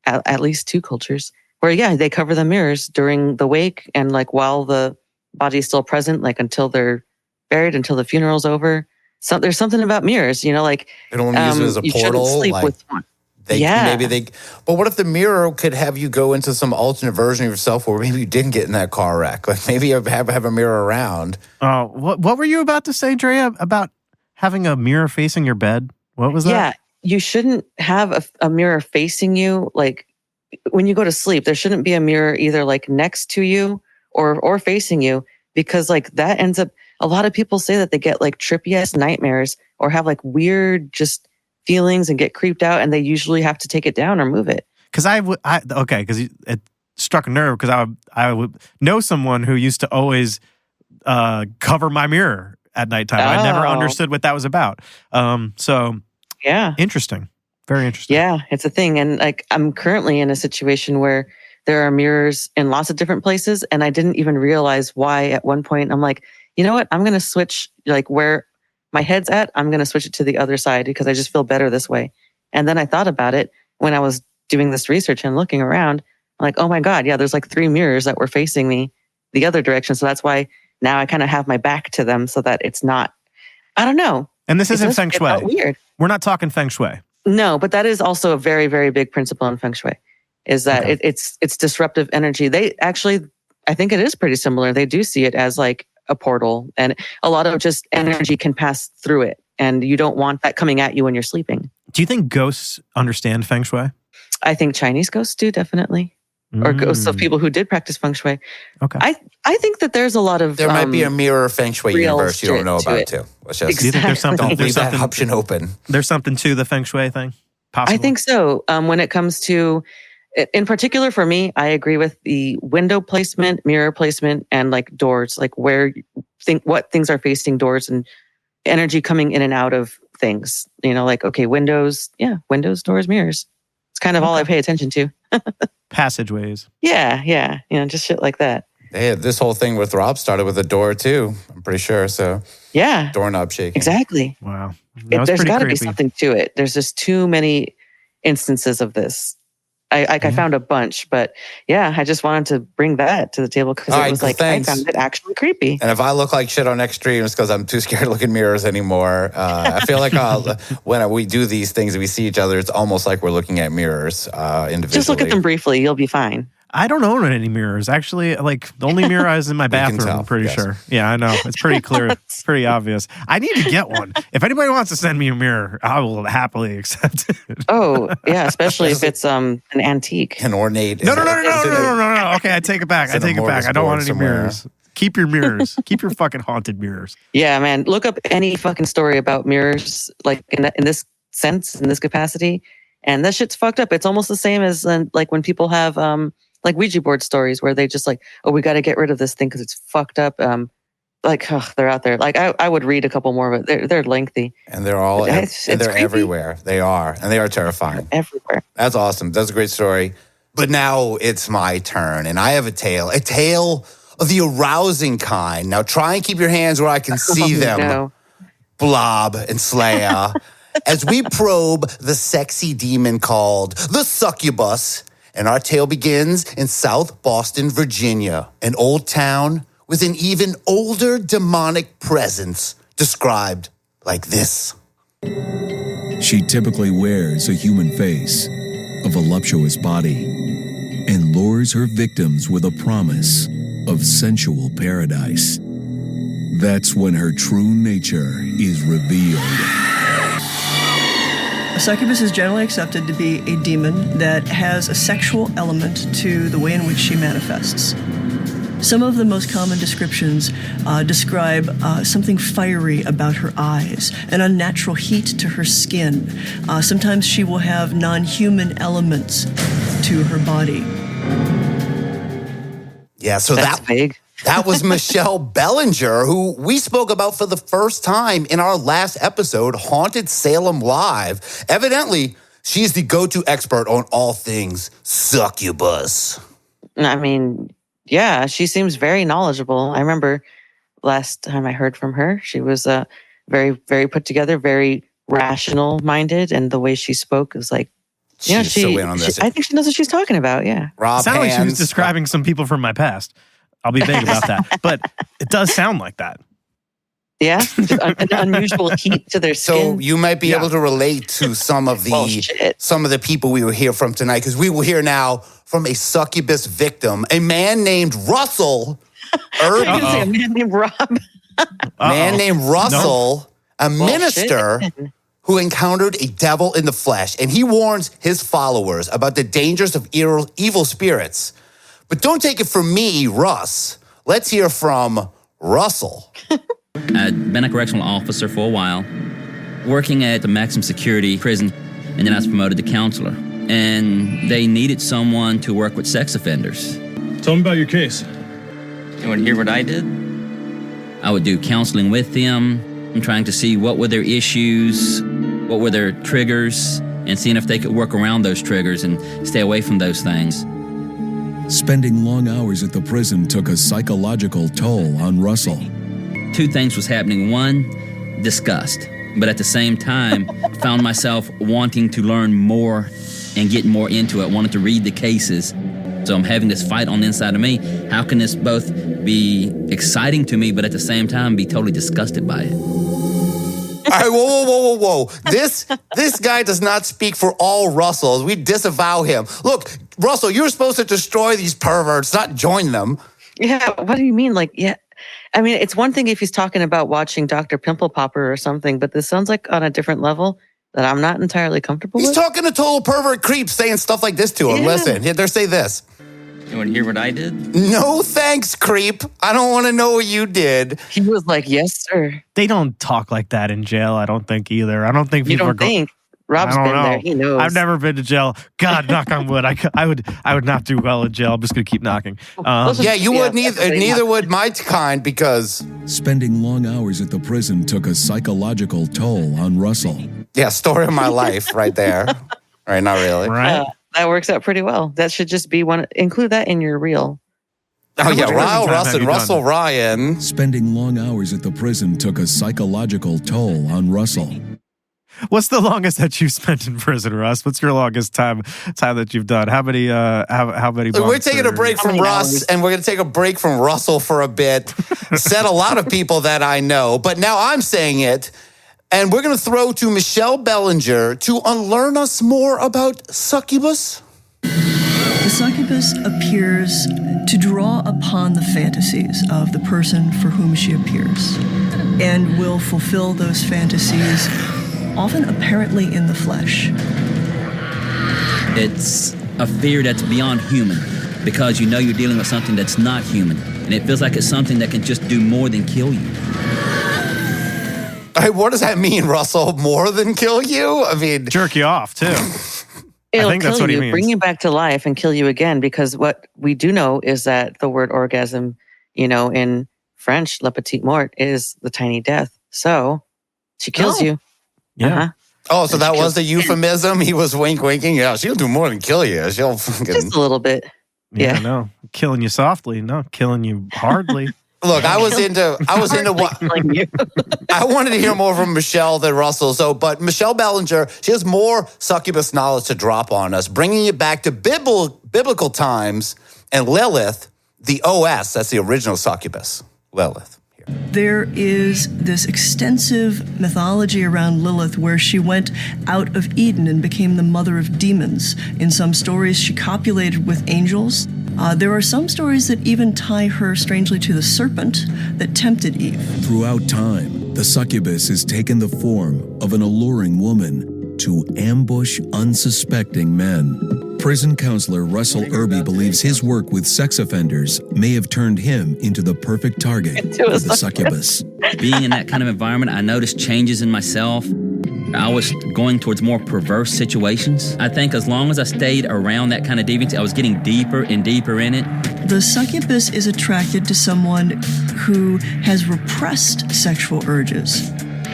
at least 2 cultures where, they cover the mirrors during the wake and like while the body's still present, like until they're buried, until the funeral's over. So there's something about mirrors, like
they don't use it as a
you
portal.
Shouldn't sleep
like,
with one.
But what if the mirror could have you go into some alternate version of yourself where maybe you didn't get in that car wreck? Like, maybe you have a mirror around.
Oh, what were you about to say, Drea, about having a mirror facing your bed? What was that?
Yeah, you shouldn't have a mirror facing you. Like, when you go to sleep, there shouldn't be a mirror either like next to you or facing you, because like that ends up, a lot of people say that they get like trippy ass nightmares or have like weird just feelings and get creeped out, and they usually have to take it down or move it.
Because because it struck a nerve, because I would know someone who used to always cover my mirror at nighttime. I never understood what that was about. Interesting. Very interesting.
Yeah, it's a thing. And like, I'm currently in a situation where there are mirrors in lots of different places, and I didn't even realize why. At one point, I'm like, you know what? I'm going to switch, like, where my head's at, I'm going to switch it to the other side because I just feel better this way. And then I thought about it when I was doing this research and looking around. I'm like, oh my God, yeah, there's like 3 mirrors that were facing me the other direction. So that's why now I kind of have my back to them so that it's not, I don't know.
And this isn't feng shui.
Weird.
We're not talking feng shui.
No, but that is also a very, very big principle in feng shui, is that it's disruptive energy. They actually, I think it is pretty similar. They do see it as like a portal, and a lot of just energy can pass through it, and you don't want that coming at you when you're sleeping.
Do you think ghosts understand feng shui?
I think Chinese ghosts do, definitely. Or ghosts of people who did practice feng shui.
Okay.
I think that there's a lot of
there might be a mirror feng shui universe you don't know about too. Let's just
Do you think there's something?
don't leave that option open.
There's something to the feng shui thing. Possible.
I think so. When it comes to, in particular for me, I agree with the window placement, mirror placement, and like doors, like where what things are facing doors and energy coming in and out of things. Like, okay, windows, doors, mirrors. It's kind of all I pay attention to.
Passageways.
Yeah. Just shit like that.
Hey, this whole thing with Rob started with a door too. I'm pretty sure. So
yeah,
doorknob shaking.
Exactly.
Wow.
There's got to be something to it. There's just too many instances of this. I found a bunch, but yeah, I just wanted to bring that to the table because it was like, I found it actually creepy.
And if I look like shit on next stream, it's because I'm too scared to look in mirrors anymore. I feel like when we do these things and we see each other, it's almost like we're looking at mirrors individually.
Just look at them briefly. You'll be fine.
I don't own any mirrors. Actually, like the only mirror I is in my bathroom, I'm pretty sure. Yeah, I know. It's pretty clear. It's pretty obvious. I need to get one. If anybody wants to send me a mirror, I will happily accept it.
Oh, yeah, especially if it's an antique.
An ornate.
No. Okay, I take it back. I don't want any mirrors. Keep your mirrors. Keep your fucking haunted mirrors.
Yeah, man. Look up any fucking story about mirrors, like in this sense, in this capacity. And that shit's fucked up. It's almost the same as like when people have like Ouija board stories where they just like, oh, we got to get rid of this thing because it's fucked up. They're out there. Like I would read a couple more, but they're lengthy.
And they're all they're
creepy.
everywhere. They are, and they are terrifying.
They're everywhere.
That's awesome. That's a great story. But now it's my turn, and I have a tale of the arousing kind. Now try and keep your hands where I can see them,
no.
Blob and Slayer, as we probe the sexy demon called the Succubus. And our tale begins in South Boston, Virginia, an old town with an even older demonic presence described like this.
She typically wears a human face, a voluptuous body, and lures her victims with a promise of sensual paradise. That's when her true nature is revealed.
A succubus is generally accepted to be a demon that has a sexual element to the way in which she manifests. Some of the most common descriptions describe something fiery about her eyes, an unnatural heat to her skin. Sometimes she will have non-human elements to her body.
Yeah, so
That's vague.
That was Michelle Bellinger, who we spoke about for the first time in our last episode, Haunted Salem Live. Evidently, she's the go-to expert on all things succubus.
I mean, yeah, she seems very knowledgeable. I remember last time I heard from her, she was very, very put together, very rational-minded, and the way she spoke was like,
She's so in on this.
I think she knows what she's talking about, yeah.
Rob
It sounded like she was
Hands.
describing some people from my past. I'll be vague about that. But it does sound like that.
Yeah, just an unusual heat to their skin.
So you might be able to relate to some of the people we will hear from tonight, because we will hear now from a succubus victim, a man named Russell Irby.
A man named Rob.
Man named Russell, a minister who encountered a devil in the flesh, and he warns his followers about the dangers of evil spirits. But don't take it from me, Russ. Let's hear from Russell.
I'd been a correctional officer for a while, working at the maximum security prison, and then I was promoted to counselor. And they needed someone to work with sex offenders.
Tell me about your case.
You want to hear what I did? I would do counseling with them, and trying to see what were their issues, what were their triggers, and seeing if they could work around those triggers and stay away from those things.
Spending long hours at the prison took a psychological toll on Russell.
Two things was happening. One, disgust. But at the same time, found myself wanting to learn more and get more into it. Wanted to read the cases. So I'm having this fight on the inside of me. How can this both be exciting to me, but at the same time be totally disgusted by it?
All right, whoa. This guy does not speak for all Russells. We disavow him. Look, Russell, you're supposed to destroy these perverts, not join them.
Yeah, what do you mean? Like, yeah. I mean, it's one thing if he's talking about watching Dr. Pimple Popper or something, but this sounds like on a different level that I'm not entirely comfortable
He's
with.
talking to total pervert creeps saying stuff like this to him.
Yeah.
Listen, here, say this.
You want to hear what I did?
No thanks, creep. I don't want to know what you did.
He was like, yes, sir.
They don't talk like that in jail, I don't think either. I don't think
You
people
don't
are going.
think? Rob's
I don't
been
know.
there. He knows.
I've never been to jail. God, knock on wood. I would not do well in jail. I'm just going to keep knocking.
Yeah, you would neither. Neither would my kind, because
Spending long hours at the prison took a psychological toll on Russell.
yeah, story of my life right there. Right, not really.
Right?
That works out pretty well. That should just be one. Include that in your reel.
Oh yeah,
prison time have you
Russell
done?
Ryan.
Spending long hours at the prison took a psychological toll on Russell.
What's the longest that you've spent in prison, Russ? What's your longest time that you've done? How many? How many?
We're
months
taking a
or-
break from Russ, and we're going to take a break from Russell for a bit. Said a lot of people that I know, but now I'm saying it. And we're going to throw to Michelle Bellinger to unlearn us more about succubus.
The succubus appears to draw upon the fantasies of the person for whom she appears and will fulfill those fantasies, often apparently in the flesh.
It's a fear that's beyond human because you know you're dealing with something that's not human. And it feels like it's something that can just do more than kill you.
All right, what does that mean, Russell? More than kill you? I mean,
jerk you off too.
It'll
I think
kill
that's what he
you,
means.
bring you back to life, and kill you again. Because what we do know is that the word orgasm, in French, la petite mort, is the tiny death. So she kills you.
Yeah.
Uh-huh.
Oh, so that was the euphemism? He was winking. Yeah, she'll do more than kill you. She'll fucking...
Just a little bit.
Yeah, no, killing you softly, no, killing you hardly.
Look, I was into what I wanted to hear more from Michelle than Russell. But Michelle Bellinger, she has more succubus knowledge to drop on us, bringing it back to biblical times and Lilith, the OS. That's the original succubus, Lilith. Here.
There is this extensive mythology around Lilith where she went out of Eden and became the mother of demons. In some stories, she copulated with angels. There are some stories that even tie her strangely to the serpent that tempted Eve.
Throughout time, the succubus has taken the form of an alluring woman to ambush unsuspecting men. Prison counselor Russell Irby believes his work with sex offenders may have turned him into the perfect target for the succubus.
Being in that kind of environment, I noticed changes in myself. I was going towards more perverse situations. I think as long as I stayed around that kind of deviance, I was getting deeper and deeper in it.
The succubus is attracted to someone who has repressed sexual urges.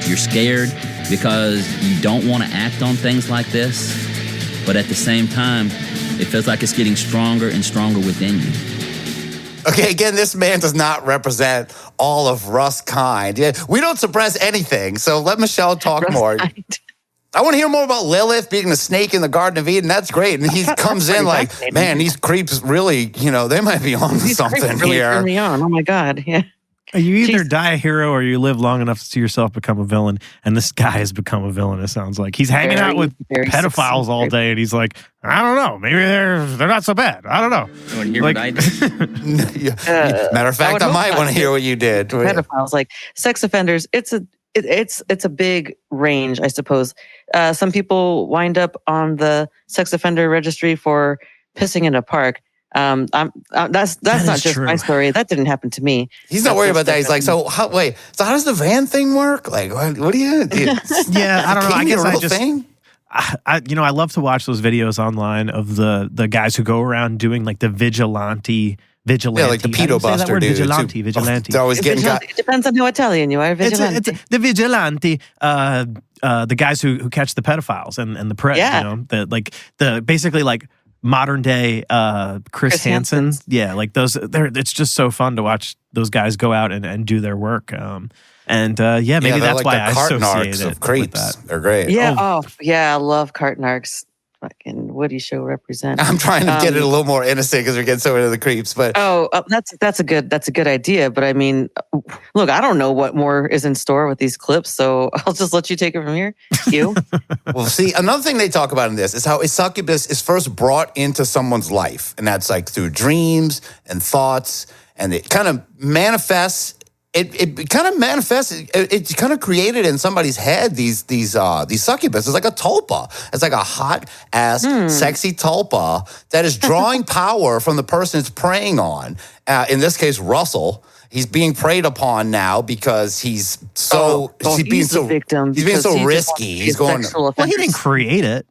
You're scared because you don't want to act on things like this, but at the same time, it feels like it's getting stronger and stronger within you.
Okay, again, this man does not represent all of Russ kind. Yeah, we don't suppress anything, so let Michelle talk more. I want to hear more about Lilith being the snake in the Garden of Eden. That's great. And he comes in like, man, these creeps really, they might be on to something
really
here.
turn me on. Oh, my God. Yeah.
You either die a hero or you live long enough to see yourself become a villain. And this guy has become a villain, it sounds like. He's hanging out with pedophiles all day, and he's like, I don't know. Maybe they're not so bad. I don't know.
You want to hear what I did?
Matter of fact, I might want to hear what you did.
Pedophiles, like sex offenders, it's a big range, I suppose. Some people wind up on the sex offender registry for pissing in a park. That's not just
true.
My story. That didn't happen to me.
He's not worried about that. He's like, so how does the van thing work? Like, what do you?
Yeah, I don't know. I guess I just.
Thing?
I love to watch those videos online of the guys who go around doing like the vigilante.
Yeah, like the pedo buster dude.
Vigilante.
They're always getting
It depends on how Italian you are. Vigilante.
It's the vigilante. The guys who catch the pedophiles and the prey.
Yeah.
Basically like modern day Chris Hansen. Yeah, like those. It's just so fun to watch those guys go out and do their work. Maybe that's
like
why
the
I
cart
associate
narcs
it
of creeps.
with that.
They're great.
Yeah. I love cart narcs. Fucking Woody Show represent.
I'm trying to get it a little more innocent because we're getting so into the creeps. But
that's a good idea. But I mean, look, I don't know what more is in store with these clips, so I'll just let you take it from here. You.
Well, see, another thing they talk about in this is how a succubus is first brought into someone's life, and that's like through dreams and thoughts, and it kind of manifests. It kind of manifests. It's kind of created in somebody's head. These succubus. It's like a tulpa. It's like a hot ass, sexy tulpa that is drawing power from the person it's preying on. In this case, Russell. He's being preyed upon now because he's being so risky. He's going.
Well, he didn't create it.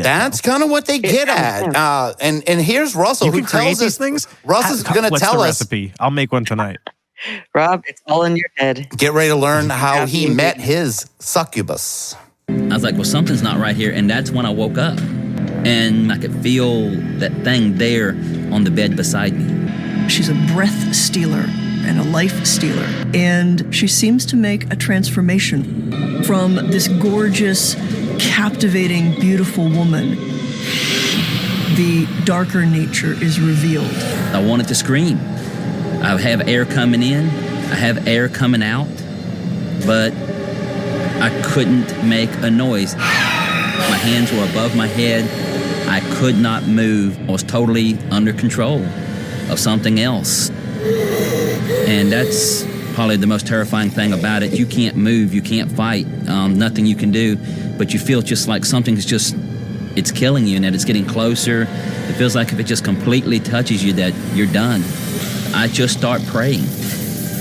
That's kind of what they get at. And here's Russell who tells us
these things.
Russ is going to tell us.
Recipe. I'll make one tonight.
Rob, it's all in your head.
Get ready to learn how he met his succubus.
I was like, well, something's not right here. And that's when I woke up. And I could feel that thing there on the bed beside me.
She's a breath stealer and a life stealer. And she seems to make a transformation from this gorgeous, captivating, beautiful woman. The darker nature is revealed.
I wanted to scream. I have air coming in, I have air coming out, but I couldn't make a noise. My hands were above my head. I could not move. I was totally under control of something else. And that's probably the most terrifying thing about it. You can't move, you can't fight, nothing you can do, but you feel just like something's it's killing you and that it's getting closer. It feels like if it just completely touches you that you're done. I just start praying,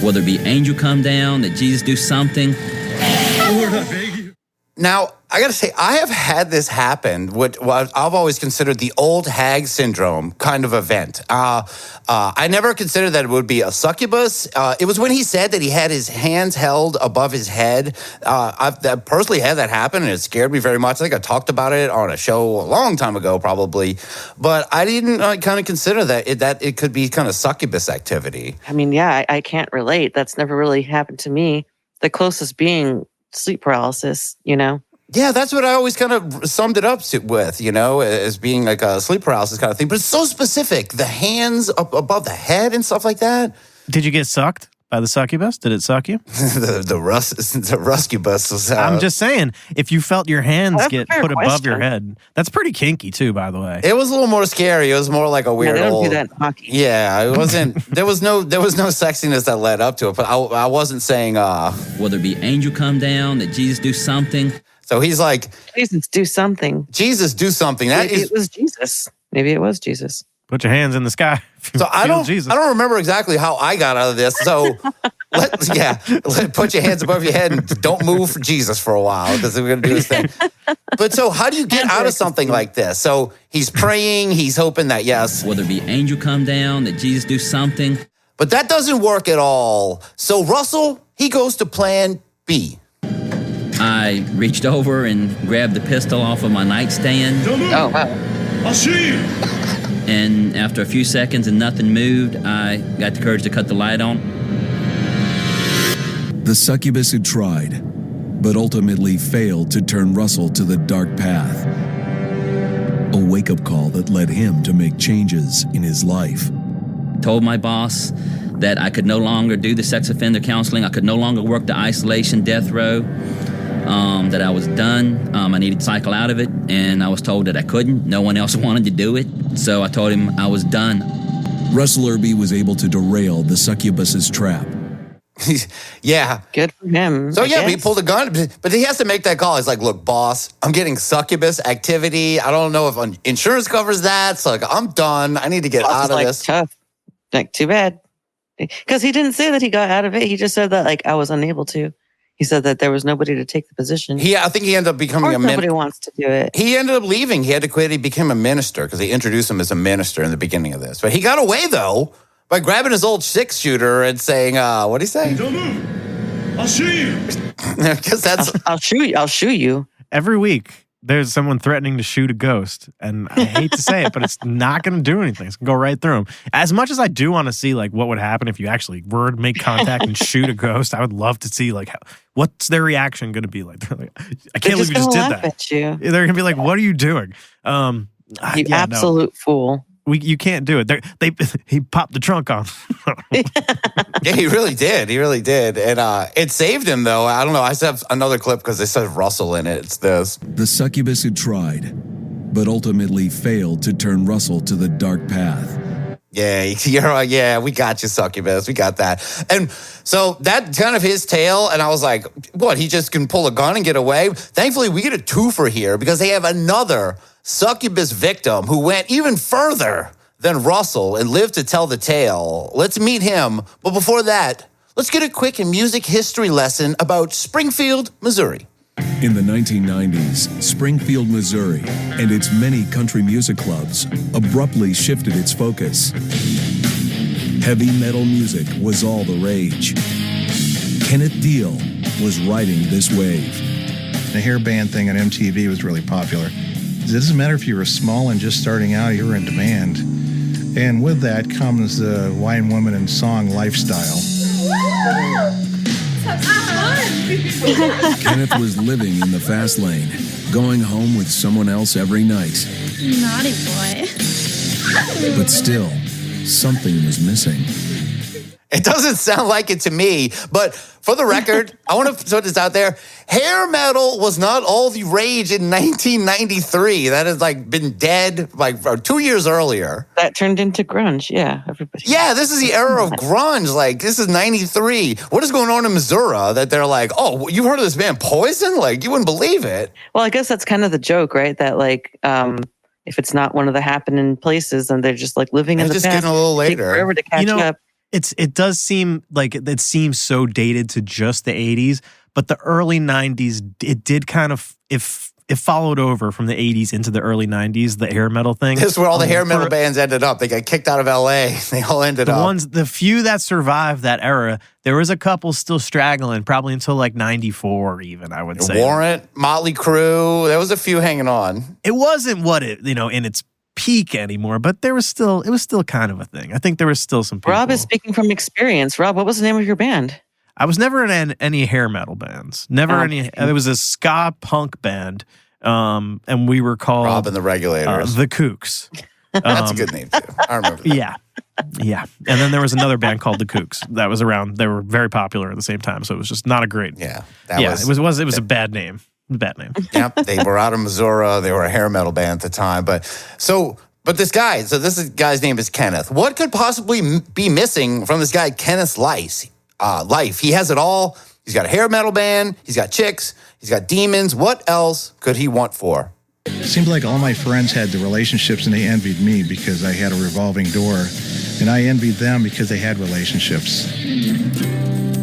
whether it be angel come down, that Jesus do something.
Lord, I beg you.
Now, I got to say, I have had this happen, what I've always considered the old hag syndrome kind of event. I never considered that it would be a succubus. It was when he said that he had his hands held above his head. I've personally had that happen, and it scared me very much. I think I talked about it on a show a long time ago, probably. But I didn't kind of consider that it could be kind of succubus activity.
I mean, yeah, I can't relate. That's never really happened to me. The closest being sleep paralysis,
Yeah, that's what I always kind of summed it up with, as being like a sleep paralysis kind of thing. But it's so specific. The hands up above the head and stuff like that.
Did you get sucked? by the succubus? Did it suck you?
the ruscubus was out.
I'm just saying, if you felt your hands
That's a
get
fair
put above your
question.
head, that's pretty kinky too, by the way.
It was a little more scary. It was more like a weird
they don't
old.
do that in hockey.
Yeah, it wasn't. there was no sexiness that led up to it. But I wasn't saying.
Whether it be angel come down, that Jesus do something.
So he's like,
Jesus, do something.
Jesus, do something. That
Maybe
is.
it was Jesus. Maybe it was Jesus.
Put your hands in the sky.
So I don't.
Jesus.
I don't remember exactly how I got out of this. So put your hands above your head and don't move for Jesus for a while because we're gonna do this thing. But so how do you get out of something like this? So he's praying. He's hoping that yes.
Whether it be angel come down, that Jesus do something.
But that doesn't work at all. So Russell, he goes to plan B.
I reached over and grabbed the pistol off of my nightstand.
Oh, wow.
I'll shoot you.
And after a few seconds and nothing moved, I got the courage to cut the light on.
The succubus had tried, but ultimately failed to turn Russell to the dark path. A wake-up call that led him to make changes in his life.
Told my boss that I could no longer do the sex offender counseling. I could no longer work the isolation death row. That I was done. I needed to cycle out of it, and I was told that I couldn't. No one else wanted to do it, so I told him I was done.
Russell Irby was able to derail the succubus's trap.
Yeah.
Good for him.
So
I
yeah, he
guess.
pulled a gun, but he has to make that call. He's like, look, boss, I'm getting succubus activity. I don't know if insurance covers that. So like, I'm done. I need to get
Boss
out
is
of
like,
this.
Tough. Like, too bad. Because he didn't say that he got out of it. He just said that, like, I was unable to. He said that there was nobody to take the position.
I think he ended up becoming a
nobody
minister.
wants to do it.
He ended up leaving. He had to quit. He became a minister because they introduced him as a minister in the beginning of this. But he got away, though, by grabbing his old six-shooter and saying, what'd he say?
Don't move. I'll shoot you.
Because that's...
I'll shoot you.
Every week, there's someone threatening to shoot a ghost. And I hate to say it, but it's not going to do anything. It's going to go right through them. As much as I do want to see like what would happen if you actually were to make contact and shoot a ghost, I would love to see like what's their reaction going to be like. They're like, I can't believe you just did that.
At you.
They're going to be like, what are you doing?
You absolute fool.
You can't do it. He popped the trunk on.
Yeah, he really did. He really did. And it saved him, though. I don't know. I have another clip because they said Russell in it. It's this.
The succubus had tried, but ultimately failed to turn Russell to the dark path.
Yeah, we got you, succubus. We got that. And so that's kind of his tale. And I was like, what? He just can pull a gun and get away? Thankfully, we get a twofer here because they have another succubus victim who went even further than Russell and lived to tell the tale. Let's meet him. But before that, let's get a quick music history lesson about Springfield, Missouri.
In the 1990s, Springfield, Missouri, and its many country music clubs abruptly shifted its focus. Heavy metal music was all the rage. Kenneth Deal was riding this wave.
The hair band thing on MTV was really popular. It doesn't matter if you were small and just starting out, you were in demand. And with that comes the wine, woman, and song lifestyle.
Kenneth was living in the fast lane, going home with someone else every night.
Naughty boy.
But still, something was missing.
It doesn't sound like it to me, but for the record, I want to put this out there. Hair metal was not all the rage in 1993. That has like been dead like 2 years earlier.
That turned into grunge. Yeah, everybody.
Yeah, this is the era of grunge. Like, this is 93. What is going on in Missouri that they're like, oh, you've heard of this band Poison? Like, you wouldn't believe it.
Well, I guess that's kind of the joke, right? That like, if it's not one of the happening places, then they're just like living in the
just
past.
getting a little
Take
later.
forever to catch up.
It does seem like it seems so dated to just the 80s, but the early 90s, it did kind of, it followed over from the 80s into the early 90s, the hair metal thing.
This is where all the hair metal bands ended up. They got kicked out of LA. They all ended up.
The few that survived that era, there was a couple still straggling, probably until like 94 even, I would say.
Warrant, Motley Crue, there was a few hanging on.
It wasn't what it, in its peak anymore, but it was still kind of a thing. I think there was still some people.
Rob is speaking from experience. Rob, what was the name of your band?
I was never in any hair metal bands. Never any. It was a ska punk band, and we were called
Rob and the Regulators.
The Kooks.
That's a good name too. I remember that.
Yeah. Yeah. And then there was another band called the Kooks that was around. They were very popular at the same time. So it was just not a great.
Yeah.
It was a bad name. Bad name.
Yep. They were out of Missouri. They were a hair metal band at the time. But this guy's name is Kenneth. What could possibly be missing from this guy Kenneth's life? He has it all. He's got a hair metal band. He's got chicks. He's got demons. What else could he want for?
It seemed like all my friends had the relationships and they envied me because I had a revolving door. And I envied them because they had relationships.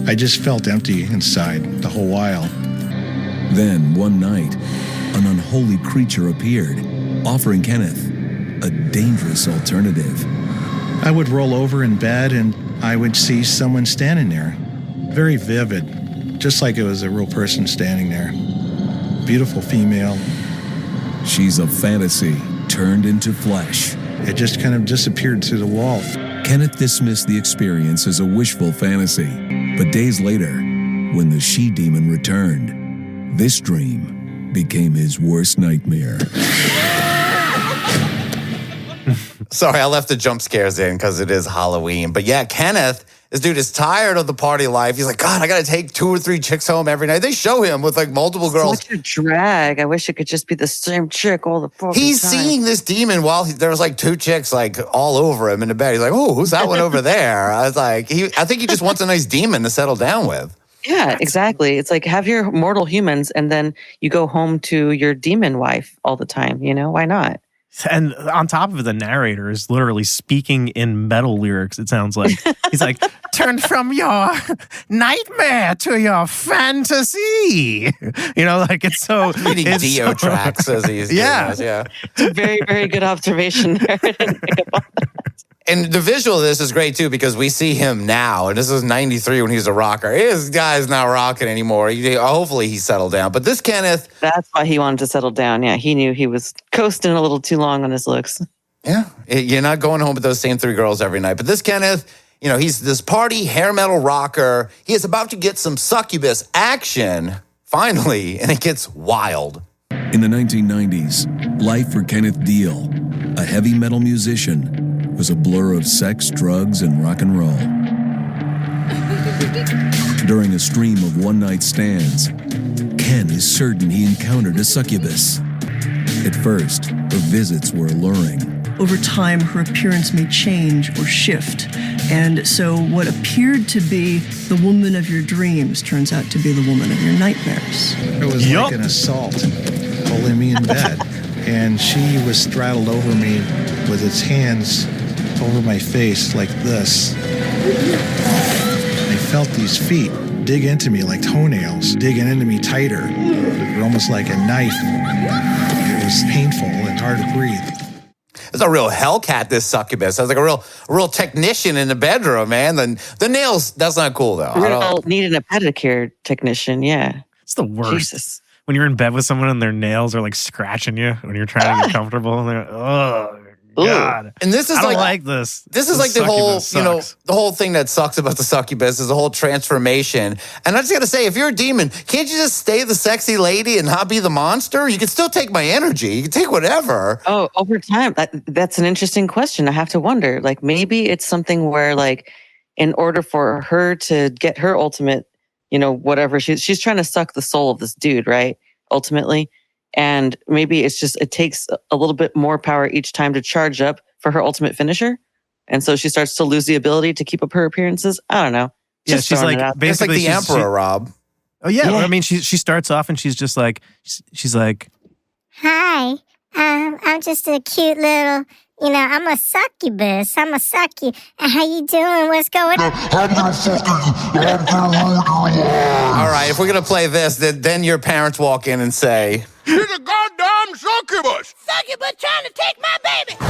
I just felt empty inside the whole while.
Then, one night, an unholy creature appeared, offering Kenneth a dangerous alternative.
I would roll over in bed and I would see someone standing there. Very vivid, just like it was a real person standing there. Beautiful female.
She's a fantasy turned into flesh.
It just kind of disappeared through the wall.
Kenneth dismissed the experience as a wishful fantasy, but days later, when the she-demon returned, this dream became his worst nightmare.
Sorry, I left the jump scares in because it is Halloween. But yeah, Kenneth, this dude is tired of the party life. He's like, God, I got to take 2 or 3 chicks home every night. They show him with like multiple girls.
Such a drag. I wish it could just be the same chick all the fucking
He's
time.
seeing this demon while there's like 2 chicks like all over him in the bed. He's like, oh, who's that one over there? I was like, I think he just wants a nice demon to settle down with.
Yeah, exactly. It's like have your mortal humans and then you go home to your demon wife all the time. Why not?
And on top of it, the narrator is literally speaking in metal lyrics, it sounds like. He's like, turn from your nightmare to your fantasy. It's so...
Reading Dio tracks as he's doing this, yeah.
It's a very, very good observation there. I didn't pick up on that.
And the visual of this is great, too, because we see him now. And this was 93 when he was a rocker. This guy's not rocking anymore. Hopefully he settled down. But this Kenneth...
That's why he wanted to settle down. Yeah, he knew he was coasting a little too long on his looks.
Yeah, you're not going home with those same 3 girls every night. But this Kenneth, he's this party hair metal rocker. He is about to get some succubus action, finally, and it gets wild.
In the 1990s, life for Kenneth Deal, a heavy metal musician, was a blur of sex, drugs, and rock and roll. During a stream of one-night stands, Ken is certain he encountered a succubus. At first, her visits were alluring.
Over time, her appearance may change or shift. And so what appeared to be the woman of your dreams turns out to be the woman of your nightmares.
It was like an assault, holding me in bed. And she was straddled over me with its hands over my face like this. I felt these feet dig into me like toenails, digging into me tighter. They were almost like a knife. It was painful and hard to breathe.
It's a real Hellcat, this succubus. Sounds like a real technician in the bedroom, man. The nails, that's not cool, though.
Real needing a pedicure technician, yeah.
It's the worst.
Jesus.
When you're in bed with someone and their nails are like scratching you when you're trying to get comfortable. And they're oh, God.
And this is
I don't
like,
like this.
This is like the whole, the whole thing that sucks about the succubus is the whole transformation. And I just got to say, if you're a demon, can't you just stay the sexy lady and not be the monster? You can still take my energy. You can take whatever.
Oh, over time, that's an interesting question. I have to wonder, like maybe it's something where like in order for her to get her ultimate, whatever, she's trying to suck the soul of this dude, right? Ultimately. And maybe it's just, it takes a little bit more power each time to charge up for her ultimate finisher. And so she starts to lose the ability to keep up her appearances. I don't know.
Yeah, she's like, basically
the Emperor, Rob.
Oh, yeah. Well, I mean, she starts off and she's just like,
hi, I'm just a cute little, I'm a succubus. I'm a succubus. How you doing? What's going on?
All right, if we're going to play this, then your parents walk in and say...
He's a goddamn succubus!
Succubus trying to take my baby!
All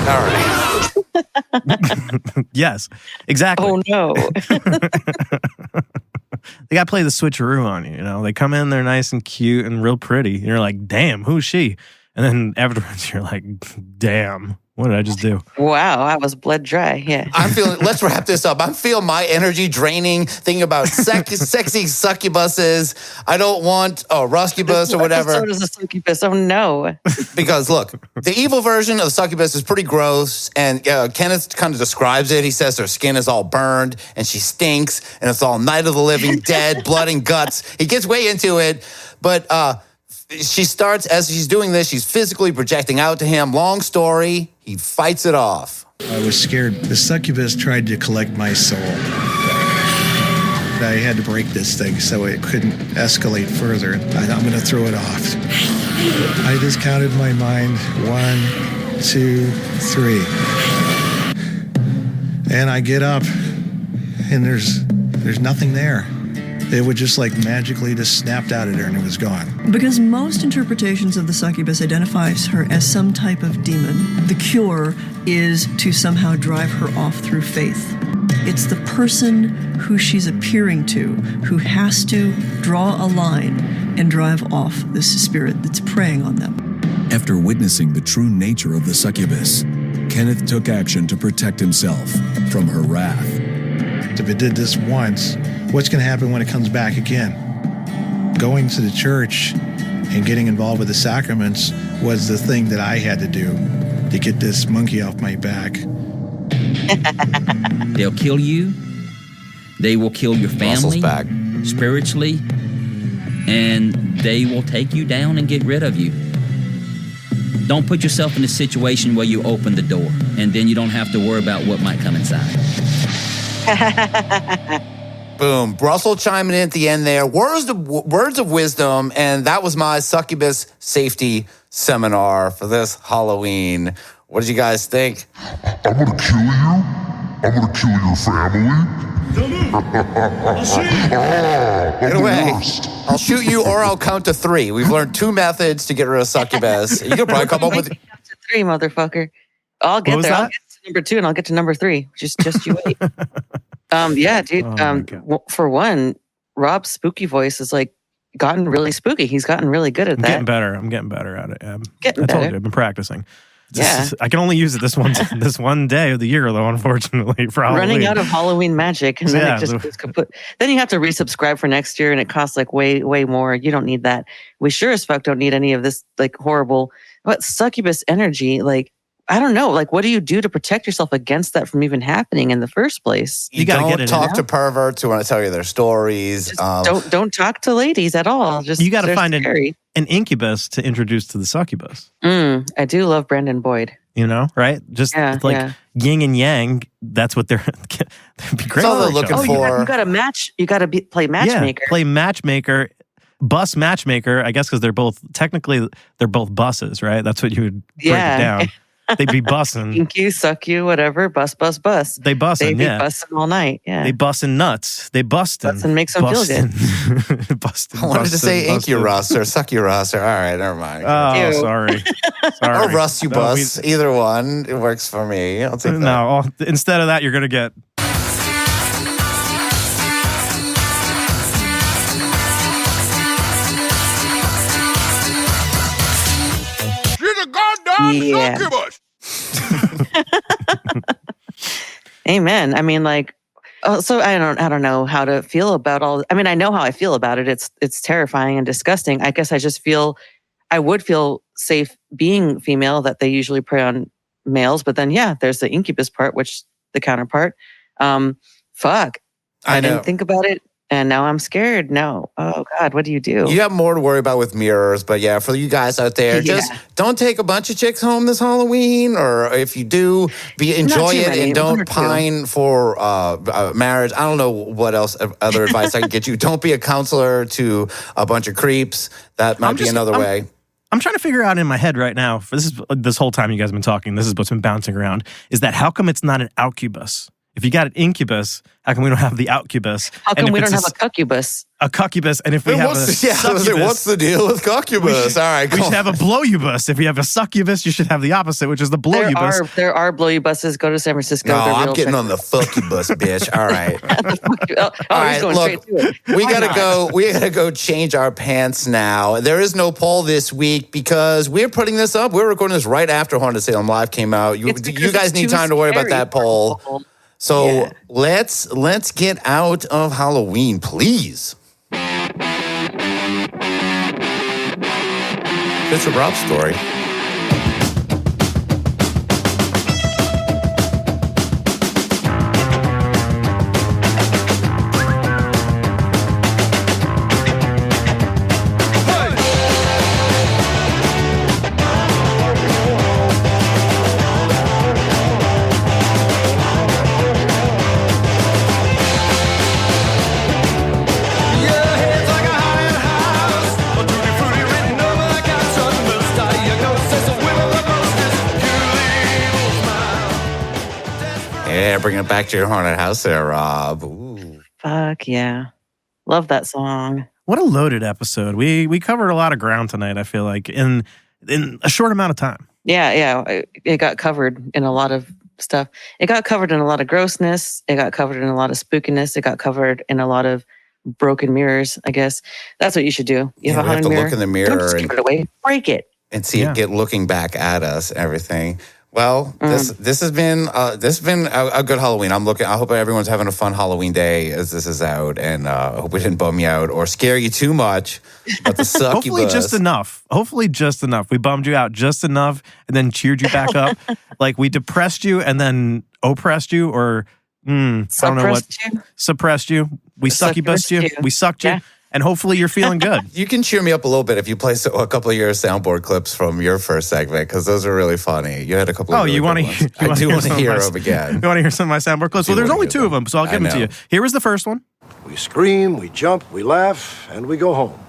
right.
Yes, exactly.
Oh, no.
They got to play the switcheroo on you, They come in, they're nice and cute and real pretty. And you're like, damn, who's she? And then afterwards, you're like, damn, What did I just do?
Wow, I was bled dry. Yeah.
I'm feeling, let's wrap this up. I'm feeling my energy draining, thinking about sexy succubuses. I don't want a ruscubus or whatever.
So does a succubus. Oh, no.
Because look, the evil version of the succubus is pretty gross, and Kenneth kind of describes it. He says her skin is all burned, and she stinks, and it's all Night of the Living Dead, blood and guts. He gets way into it, but she starts, as she's doing this, she's physically projecting out to him. Long story, he fights it off.
I was scared. The succubus tried to collect my soul. I had to break this thing so it couldn't escalate further. I'm going to throw it off. I just counted my mind. 1, 2, 3. And I get up, and there's nothing there. It would just like magically just snapped out of there and it was gone.
Because most interpretations of the succubus identifies her as some type of demon, the cure is to somehow drive her off through faith. It's the person who she's appearing to who has to draw a line and drive off this spirit that's preying on them.
After witnessing the true nature of the succubus, Kenneth took action to protect himself from her wrath.
If it did this once, what's going to happen when it comes back again? Going to the church and getting involved with the sacraments was the thing that I had to do to get this monkey off my back.
They'll kill you. They will kill your family spiritually, and they will take you down and get rid of you. Don't put yourself in a situation where you open the door and then you don't have to worry about what might come inside.
Boom. Russell chiming in at the end there. Words of wisdom, and that was my succubus safety seminar for this Halloween. What did you guys think?
I'm gonna kill you. I'm gonna kill your family.
Get away. I'll shoot you or I'll count to 3. We've learned 2 methods to get rid of succubus. You could probably come up with...
Count to 3, motherfucker. I'll get there. I'll get to number 2 and I'll get to number 3. Just you wait. Yeah, dude. For one, Rob's spooky voice is like gotten really spooky. He's gotten really good at that.
I'm getting better at it. I
Getting
told
better.
you, I've been practicing.
Yeah.
I can only use it this one day of the year, though, unfortunately, for Halloween.
Running out of Halloween magic, and then it just goes kaput. Then you have to resubscribe for next year, and it costs like way more. You don't need that. We sure as fuck don't need any of this like horrible, succubus energy. Like, I don't know. Like, what do you do to protect yourself against that from even happening in the first place?
You don't talk to perverts who want to tell you their stories.
Don't talk to ladies at all. Just
you got to find
scary.
an incubus to introduce to the succubus.
I do love Brandon Boyd.
You know, right? Just yin and yang. That's what they'd be great.
That's all they're looking for.
You got to match. You got to play matchmaker.
Yeah, play matchmaker. Bus matchmaker. I guess because they're both buses, right? That's what you would break it down. They'd be bussing.
Ink you, suck you, whatever. Bus.
They bussing,
They'd be bussing all night, yeah.
They busting nuts. They busting.
Busting makes them feel good.
Busting.
I wanted to say ink you, Russ, or suck you, Russ, or all right, never mind.
Oh, sorry.
Or Russ you bus. Either one. It works for me. I'll take that.
No, instead of that, you're going to get...
Yeah. Amen. I mean, like, so I don't know how to feel about all. I mean, I know how I feel about it. It's terrifying and disgusting. I guess I would feel safe being female. That they usually prey on males, but then there's the incubus part, which the counterpart. Fuck. I didn't think about it. And now I'm scared. No. Oh, God, what do you do?
You have more to worry about with mirrors. But yeah, for you guys out there, just don't take a bunch of chicks home this Halloween. Or if you do, enjoy it and don't pine for marriage. I don't know what else, other advice I can get you. Don't be a counselor to a bunch of creeps. That might be another way.
I'm trying to figure out in my head right now, this whole time you guys have been talking, this is what's been bouncing around, is that how come it's not an outcubus? if you got an incubus, how come we don't have the outcubus?
How come we don't have a cuccubus?
A cuccubus, and if we have a succubus,
what's the deal with cuccubus? All right,
we should have a blowubus. If you have a succubus, you should have the opposite, which is the blowubus.
There are blowubuses. Go to San Francisco.
No, I'm getting on the fuckubus, bitch. All right.
All right,
look, we gotta go change our pants now. There is no poll this week because we're putting this up. We're recording this right after Haunted Salem Live came out. You guys need time to worry about that poll. So let's get out of Halloween, please. It's a Rob story. Yeah, bringing it back to your haunted house there, Rob. Ooh.
Fuck yeah. Love that song.
What a loaded episode. We covered a lot of ground tonight, I feel like, in a short amount of time.
Yeah. It got covered in a lot of stuff. It got covered in a lot of grossness. It got covered in a lot of spookiness. It got covered in a lot of broken mirrors, I guess. That's what you should do. You have to
look in the mirror
don't just give it away. Break it.
And see it get looking back at us, everything. Well, this has been a good Halloween. I hope everyone's having a fun Halloween day as this is out, and I hope we didn't bum you out or scare you too much. But the succubus.
Hopefully just enough. We bummed you out just enough, and then cheered you back up. Like we depressed you and then oppressed you, or I don't know what. Suppressed you. We succubused you. We sucked you. And hopefully you're feeling good.
You can cheer me up a little bit if you play a couple of your soundboard clips from your first segment, because those are really funny. You had a couple of
you want to hear
them again.
You want to hear some of my soundboard clips? Well, there's only two of them, so I'll give them to you. Here was the first one.
We scream, we jump, we laugh, and we go home.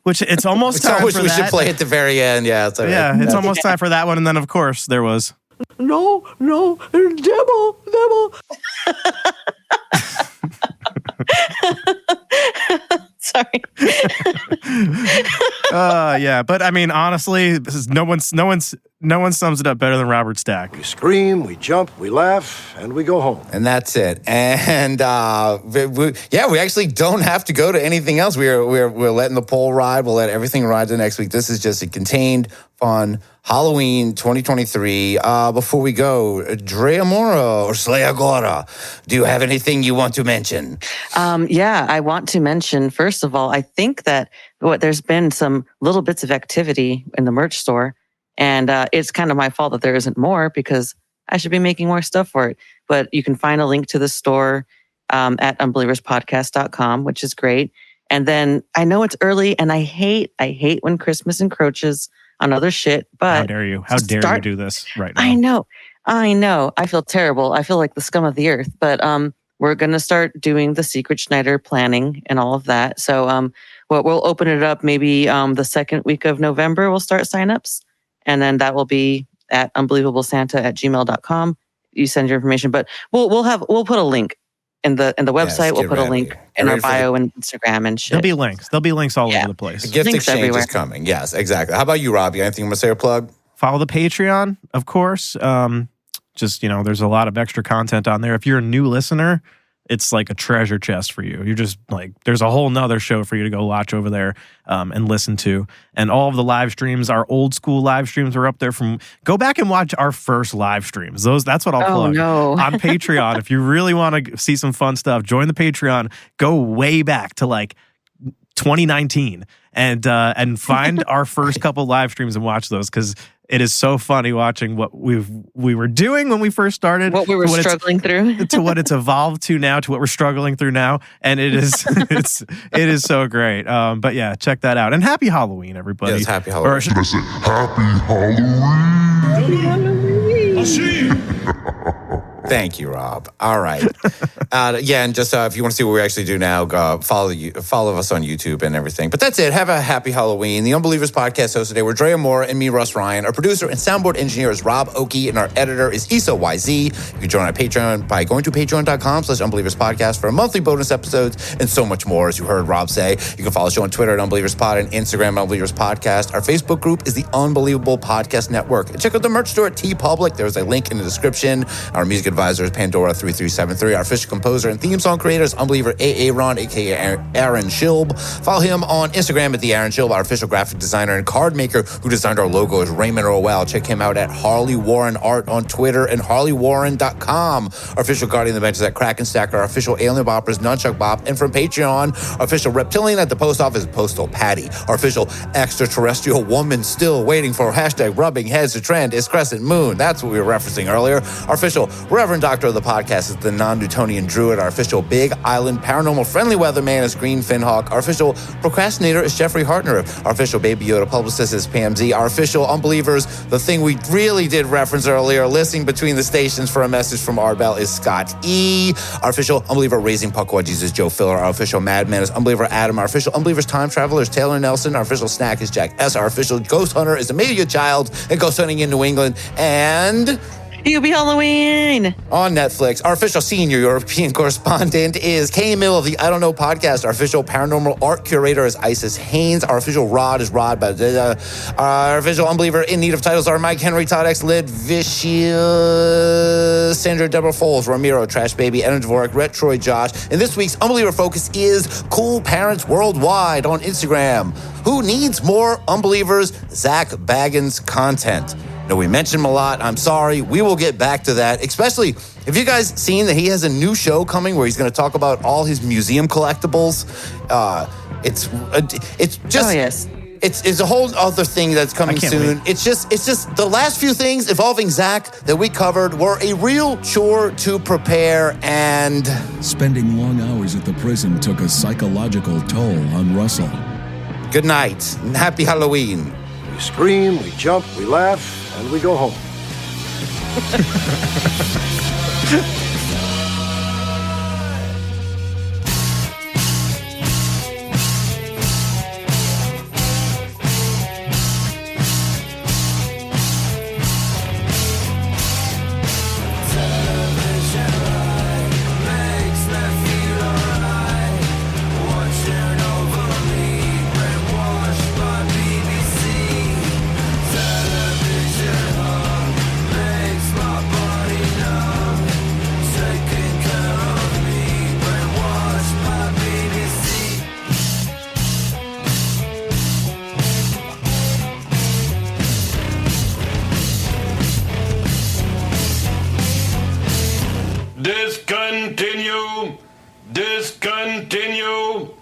Which it's almost time for that.
We should play at the very end. Yeah, it's all right.
Yeah, it's almost time for that one. And then, of course, there was...
No, devil.
Sorry.
Yeah, but I mean, honestly, this is no one sums it up better than Robert Stack.
We scream, we jump, we laugh, and we go home.
And that's it. And we actually don't have to go to anything else. We're letting the poll ride. We'll let everything ride to next week. This is just a contained, fun Halloween 2023. Before we go, Drea Mora or Slay Agora, do you have anything you want to mention?
Yeah, I want to mention, first of all, I think that there's been some little bits of activity in the merch store, and it's kind of my fault that there isn't more because I should be making more stuff for it. But you can find a link to the store at unbelieverspodcast.com, which is great. And then I know it's early, and I hate when Christmas encroaches on other shit, but
how dare you do this right now?
I know. I feel terrible. I feel like the scum of the earth, but we're going to start doing the Secret Schneider planning and all of that. So we'll open it up maybe the second week of November. We'll start signups, and then that will be at unbelievablesanta@gmail.com. You send your information, but we'll put a link in the website.
Yes,
we'll put a link in our bio and Instagram and shit.
There'll be links all over the place.
The gift
links
exchange
everywhere.
is coming. Yes, exactly. How about you, Rob? You anything you want to say or plug?
Follow the Patreon, of course. There's a lot of extra content on there. If you're a new listener, it's like a treasure chest for you. You're just like, there's a whole nother show for you to go watch over there and listen to. And all of the live streams, our old school live streams are up there go back and watch our first live streams. That's what I'll plug.
No.
On Patreon. If you really want to see some fun stuff, join the Patreon, go way back to like 2019 and find our first couple live streams and watch those, because it is so funny watching what we were doing when we first started,
what we were struggling through,
to what it's evolved to now, to what we're struggling through now, and it is it is so great. But yeah, check that out, and happy Halloween, everybody.
Yes, happy Halloween.
Happy Halloween.
Happy Halloween.
I'll see you.
Thank you, Rob. All right. And just if you want to see what we actually do now, follow us on YouTube and everything. But that's it. Have a happy Halloween. The Unbelievers podcast host today were Drea Mora and me, Rus Ryan. Our producer and soundboard engineer is Rob Okey, and our editor is Issa YZ. You can join our Patreon by going to patreon.com/unbelieverspodcast for monthly bonus episodes and so much more, as you heard Rob say. You can follow the show on Twitter at UnbelieversPod and Instagram at UnbelieversPodcast. Our Facebook group is the Unbelievable Podcast Network. And check out the merch store at TeePublic. There's a link in the description. Our music advisor is Pandora3373. Our official composer and theme song creator is Unbeliever Aaron, a.k.a. Aaron Schilb. Follow him on Instagram at the Aaron Schilb. Our official graphic designer and card maker who designed our logo is Raymond Rowell. Check him out at Harley Warren Art on Twitter and harleywarren.com. Our official guardian of the bench is at Kraken Stacker. Our official alien bopper is Nunchuck Bop. And from Patreon, our official reptilian at the post office is Postal Patty. Our official extraterrestrial woman still waiting for hashtag rubbing heads to trend is Crescent Moon. That's what we were referencing earlier. Our official Reverend Doctor of the podcast is the non-Newtonian Druid. Our official Big Island Paranormal Friendly Weatherman is Green Finhawk. Our official procrastinator is Jeffrey Hartner. Our official Baby Yoda publicist is Pam Z. Our official Unbelievers, the thing we really did reference earlier, listening between the stations for a message from Ardbell, is Scott E. Our official Unbeliever Raising Puckwudgies is Joe Filler. Our official Madman is Unbeliever Adam. Our official Unbelievers Time Traveler is Taylor Nelson. Our official Snack is Jack S. Our official Ghost Hunter is Amelia Child and Ghost Hunting in New England. And
You'll be Halloween
on Netflix. Our official senior European correspondent is Kay Mill of the I Don't Know podcast. Our official paranormal art curator is Isis Haynes. Our official Rod is Rod. Our official Unbeliever in need of titles are Mike Henry, Todd X, Lid, Vicious, Sandra, Deborah Foles, Ramiro, Trash Baby, Anna Dvorak, Rhett, Troy, Josh. And this week's Unbeliever focus is Cool Parents Worldwide on Instagram. Who needs more Unbelievers Zach Baggins content? No, we mentioned him a lot. I'm sorry. We will get back to that, especially if you guys seen that he has a new show coming where he's going to talk about all his museum collectibles. It's just...
Oh, yes.
It's a whole other thing that's coming soon. Wait. It's just the last few things involving Zach that we covered were a real chore to prepare, and
spending long hours at the prison took a psychological toll on Russell.
Good night and happy Halloween.
We scream, we jump, we laugh, and we go home.
Discontinue!